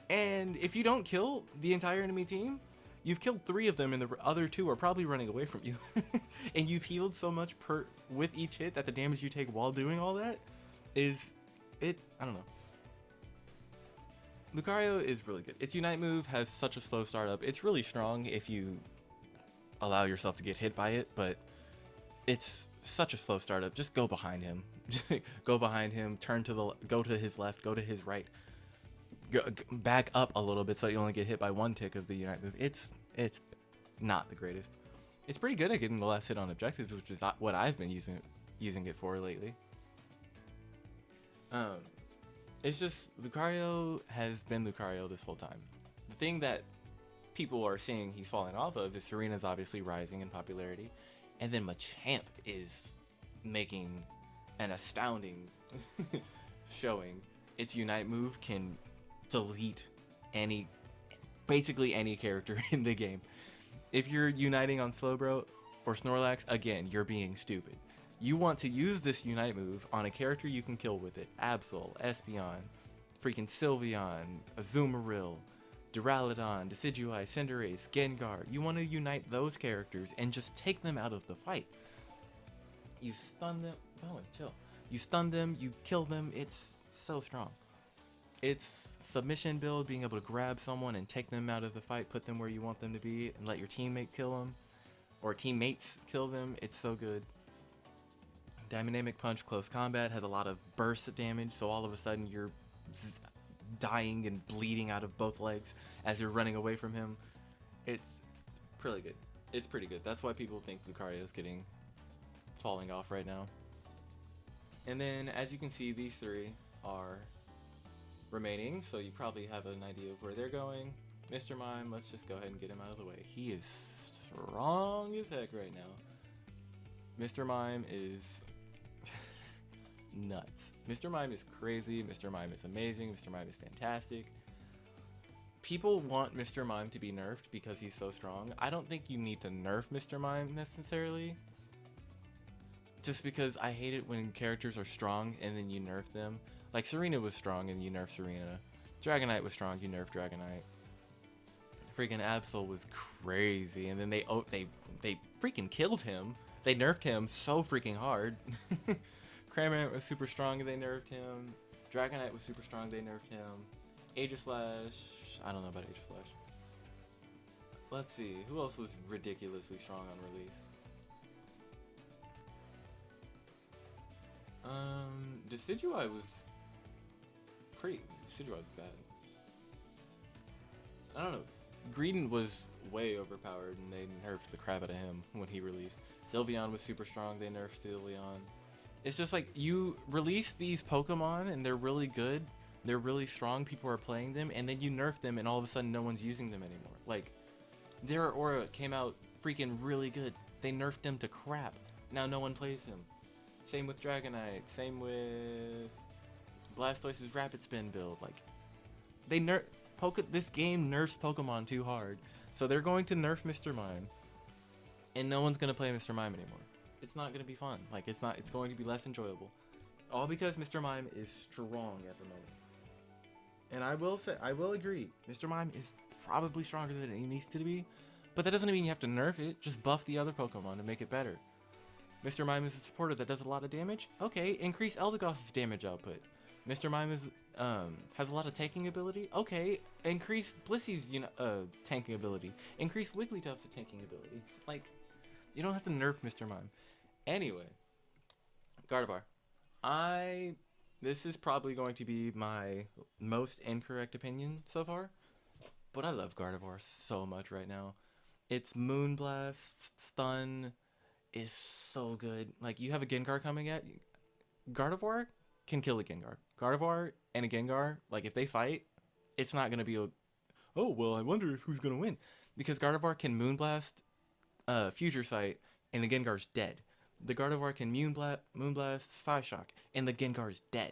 And if you don't kill the entire enemy team, you've killed 3 of them, and the other 2 are probably running away from you. And you've healed so much with each hit that the damage you take while doing all that is, I don't know. Lucario is really good. Its Unite move has such a slow startup. It's really strong if you allow yourself to get hit by it, but it's such a slow startup. Just go behind him. Go behind him, go to his left, go to his right. Back up a little bit so you only get hit by 1 tick of the Unite move. It's not the greatest. It's pretty good at getting the last hit on objectives, which is what I've been using it for lately. It's just Lucario has been Lucario this whole time. The thing that people are saying he's falling off of is Serena's obviously rising in popularity, and then Machamp is making an astounding showing. Its Unite move can delete basically any character in the game. If you're uniting on Slowbro or Snorlax, again, you're being stupid. You want to use this Unite move on a character you can kill with it. Absol, Espeon, freaking Sylveon, Azumaril, Duraladon, Decidueye, Cinderace, Gengar. You want to unite those characters and just take them out of the fight. You stun them. Oh, chill. You stun them, you kill them. It's so strong. It's submission build, being able to grab someone and take them out of the fight, put them where you want them to be, and let your teammate kill them, or teammates kill them. It's so good. Dynamic Punch Close Combat has a lot of burst damage, so all of a sudden you're dying and bleeding out of both legs as you're running away from him. It's pretty good. It's pretty good. That's why people think Lucario is falling off right now. And then, as you can see, these 3 are remaining, so you probably have an idea of where they're going. Mr. Mime, let's just go ahead and get him out of the way. He is strong as heck right now. Mr. Mime is nuts. Mr. Mime is crazy. Mr. Mime is amazing. Mr. Mime is fantastic. People want Mr. Mime to be nerfed because he's so strong. I don't think you need to nerf Mr. Mime necessarily. Just because I hate it when characters are strong and then you nerf them. Like Serena was strong and you nerf Serena. Dragonite was strong, you nerf Dragonite. Freaking Absol was crazy, and then they freaking killed him. They nerfed him so freaking hard. Trevenant was super strong and they nerfed him. Dragonite was super strong, they nerfed him. Aegislash, I don't know about Aegislash. Let's see, who else was ridiculously strong on release? Decidueye was Decidueye was bad. I don't know. Greedent was way overpowered and they nerfed the crap out of him when he released. Sylveon was super strong, they nerfed Sylveon. It's just like, you release these Pokemon and they're really good, they're really strong, people are playing them, and then you nerf them and all of a sudden no one's using them anymore. Like, their Aura came out freaking really good. They nerfed him to crap. Now no one plays him. Same with Dragonite, same with Blastoise's Rapid Spin build. Like, they this game nerfs Pokemon too hard, so they're going to nerf Mr. Mime, and no one's gonna play Mr. Mime anymore. It's not gonna be fun. Like, it's going to be less enjoyable. All because Mr. Mime is strong at the moment. And I will say, I will agree, Mr. Mime is probably stronger than he needs to be, but that doesn't mean you have to nerf it. Just buff the other Pokemon to make it better. Mr. Mime is a supporter that does a lot of damage. Okay, increase Eldegoss's damage output. Mr. Mime is has a lot of tanking ability. Okay, increase Blissey's tanking ability. Increase Wigglytuff's tanking ability. Like, you don't have to nerf Mr. Mime. Anyway, Gardevoir. This is probably going to be my most incorrect opinion so far, but I love Gardevoir so much right now. Its Moonblast stun is so good. Like, you have a Gengar coming at you. Gardevoir can kill a Gengar. Gardevoir and a Gengar, like, if they fight, it's not gonna be a, oh well, I wonder who's gonna win, because Gardevoir can Moonblast, Future Sight, and the Gengar's dead. The Gardevoir can Moonblast, Psyshock, and the Gengar's dead.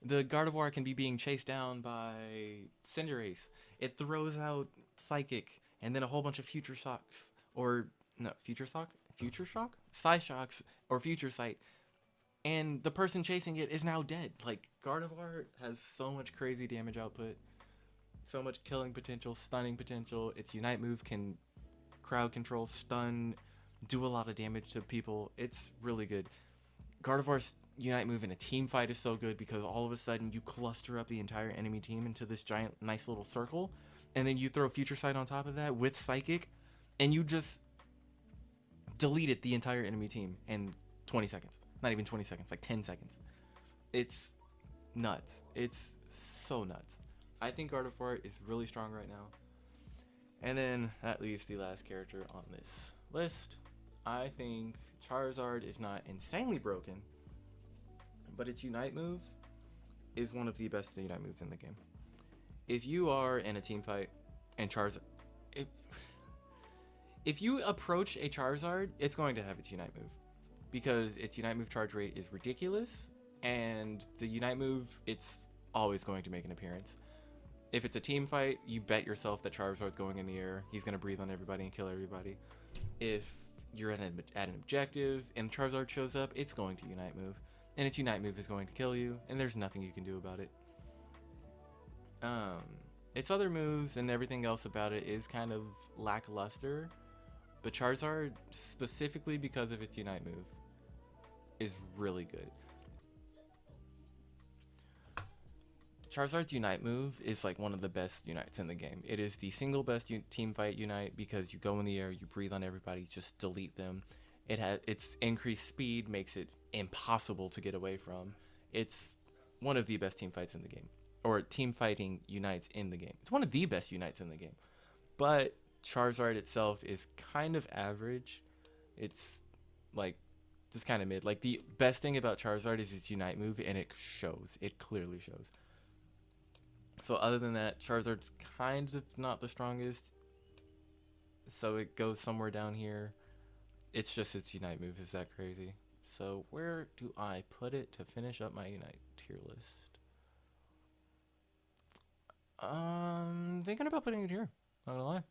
The Gardevoir can be being chased down by Cinderace. It throws out Psychic, and then a whole bunch of Future Shocks, or no, Future Shock, Psyshocks, or Future Sight, and the person chasing it is now dead. Like, Gardevoir has so much crazy damage output, so much killing potential, stunning potential. Its Unite move can crowd control, stun, do a lot of damage to people. It's really good. Gardevoir's Unite move in a team fight is so good because all of a sudden you cluster up the entire enemy team into this giant, nice little circle, and then you throw Future Sight on top of that with Psychic, and you just deleted the entire enemy team in 20 seconds. Not even 20 seconds, like 10 seconds. It's nuts. It's so nuts. I think Gardevoir is really strong right now. And then that leaves the last character on this list. I think Charizard is not insanely broken, but its Unite move is one of the best Unite moves in the game. If you are in a team fight and Charizard, if you approach a Charizard, it's going to have its Unite move, because its Unite move charge rate is ridiculous, and the Unite move, it's always going to make an appearance. If it's a team fight, you bet yourself that Charizard's going in the air. He's going to breathe on everybody and kill everybody. If you're at an objective and Charizard shows up, it's going to Unite move. And its Unite move is going to kill you, and there's nothing you can do about it. Its other moves and everything else about it is kind of lackluster. But Charizard, specifically because of its Unite move, is really good. Charizard's Unite move is like one of the best Unites in the game. It is the single best team fight Unite because you go in the air, you breathe on everybody, just delete them. It has its increased speed makes it impossible to get away from. It's one of the best team fights in the game, or team fighting Unites in the game. It's one of the best Unites in the game. But Charizard itself is kind of average. It's like just kind of mid. Like, the best thing about Charizard is its Unite move, and it shows. It clearly shows. So other than that, Charizard's kind of not the strongest, so it goes somewhere down here. It's just its Unite move is that crazy. So where do I put it to finish up my Unite tier list? Thinking about putting it here, not gonna lie.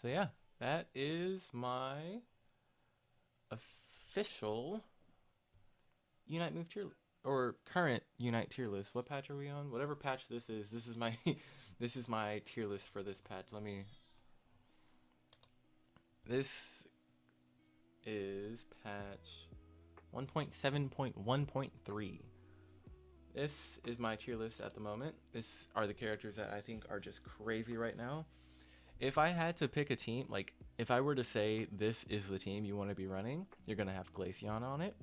So yeah, that is my official Unite move tier list. Or current Unite tier list. What patch are we on? Whatever patch this is my this is my tier list for this patch. This is patch 1.7.1.3. This is my tier list at the moment. This are the characters that I think are just crazy right now. If I had to pick a team, like if I were to say this is the team you want to be running, you're gonna have Glaceon on it.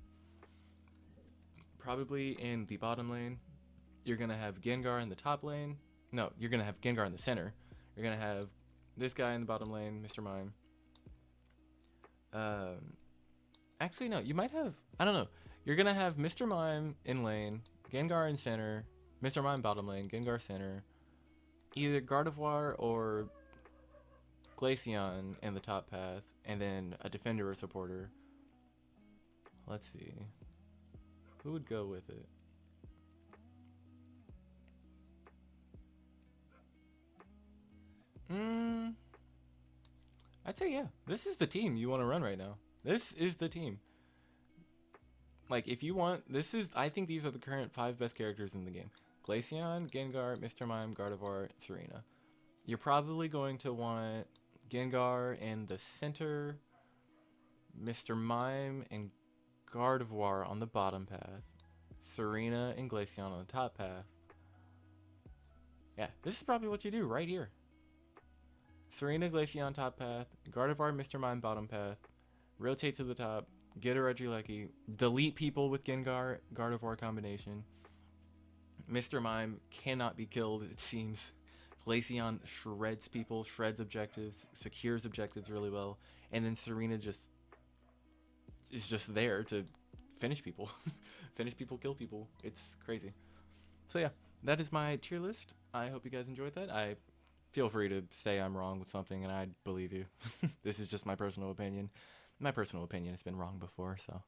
Probably in the bottom lane, you're going to have Gengar in the top lane. No, you're going to have Gengar in the center. You're going to have this guy in the bottom lane, Mr. Mime. Actually, no, you might have, I don't know. You're going to have Mr. Mime in lane, Gengar in center, Mr. Mime bottom lane, Gengar center. Either Gardevoir or Glaceon in the top path, and then a defender or supporter. Let's see. Who would go with it? I'd say yeah. This is the team you want to run right now. This is the team. Like, if you want, I think these are the current 5 best characters in the game. Glaceon, Gengar, Mr. Mime, Gardevoir, Serena. You're probably going to want Gengar in the center, Mr. Mime and Gardevoir on the bottom path, Serena and Glaceon on the top path. Yeah, this is probably what you do right here. Serena, Glaceon top path, Gardevoir, Mr. Mime bottom path, rotate to the top, get a Regieleki, delete people with Gengar, Gardevoir combination. Mr. Mime cannot be killed, it seems. Glaceon shreds people, shreds objectives, secures objectives really well, and then Serena is just there to finish people. Finish people, kill people. It's crazy. So yeah, that is my tier list. I hope you guys enjoyed that. I feel free to say I'm wrong with something and I believe you. This is just my personal opinion. My personal opinion has been wrong before, so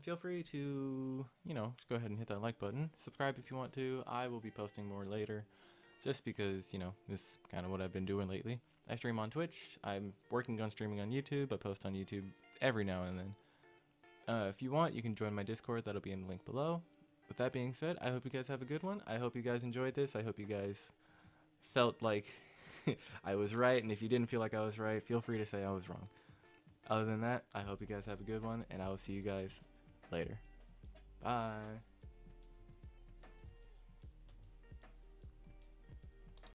feel free to, just go ahead and hit that like button. Subscribe if you want to. I will be posting more later, just because, this is kind of what I've been doing lately. I stream on Twitch. I'm working on streaming on YouTube. I post on YouTube every now and then. If you want, you can join my Discord. That'll be in the link below. With that being said, I hope you guys have a good one. I hope you guys enjoyed this. I hope you guys felt like I was right, and if you didn't feel like I was right, feel free to say I was wrong. Other than that, I hope you guys have a good one, and I will see you guys later. Bye.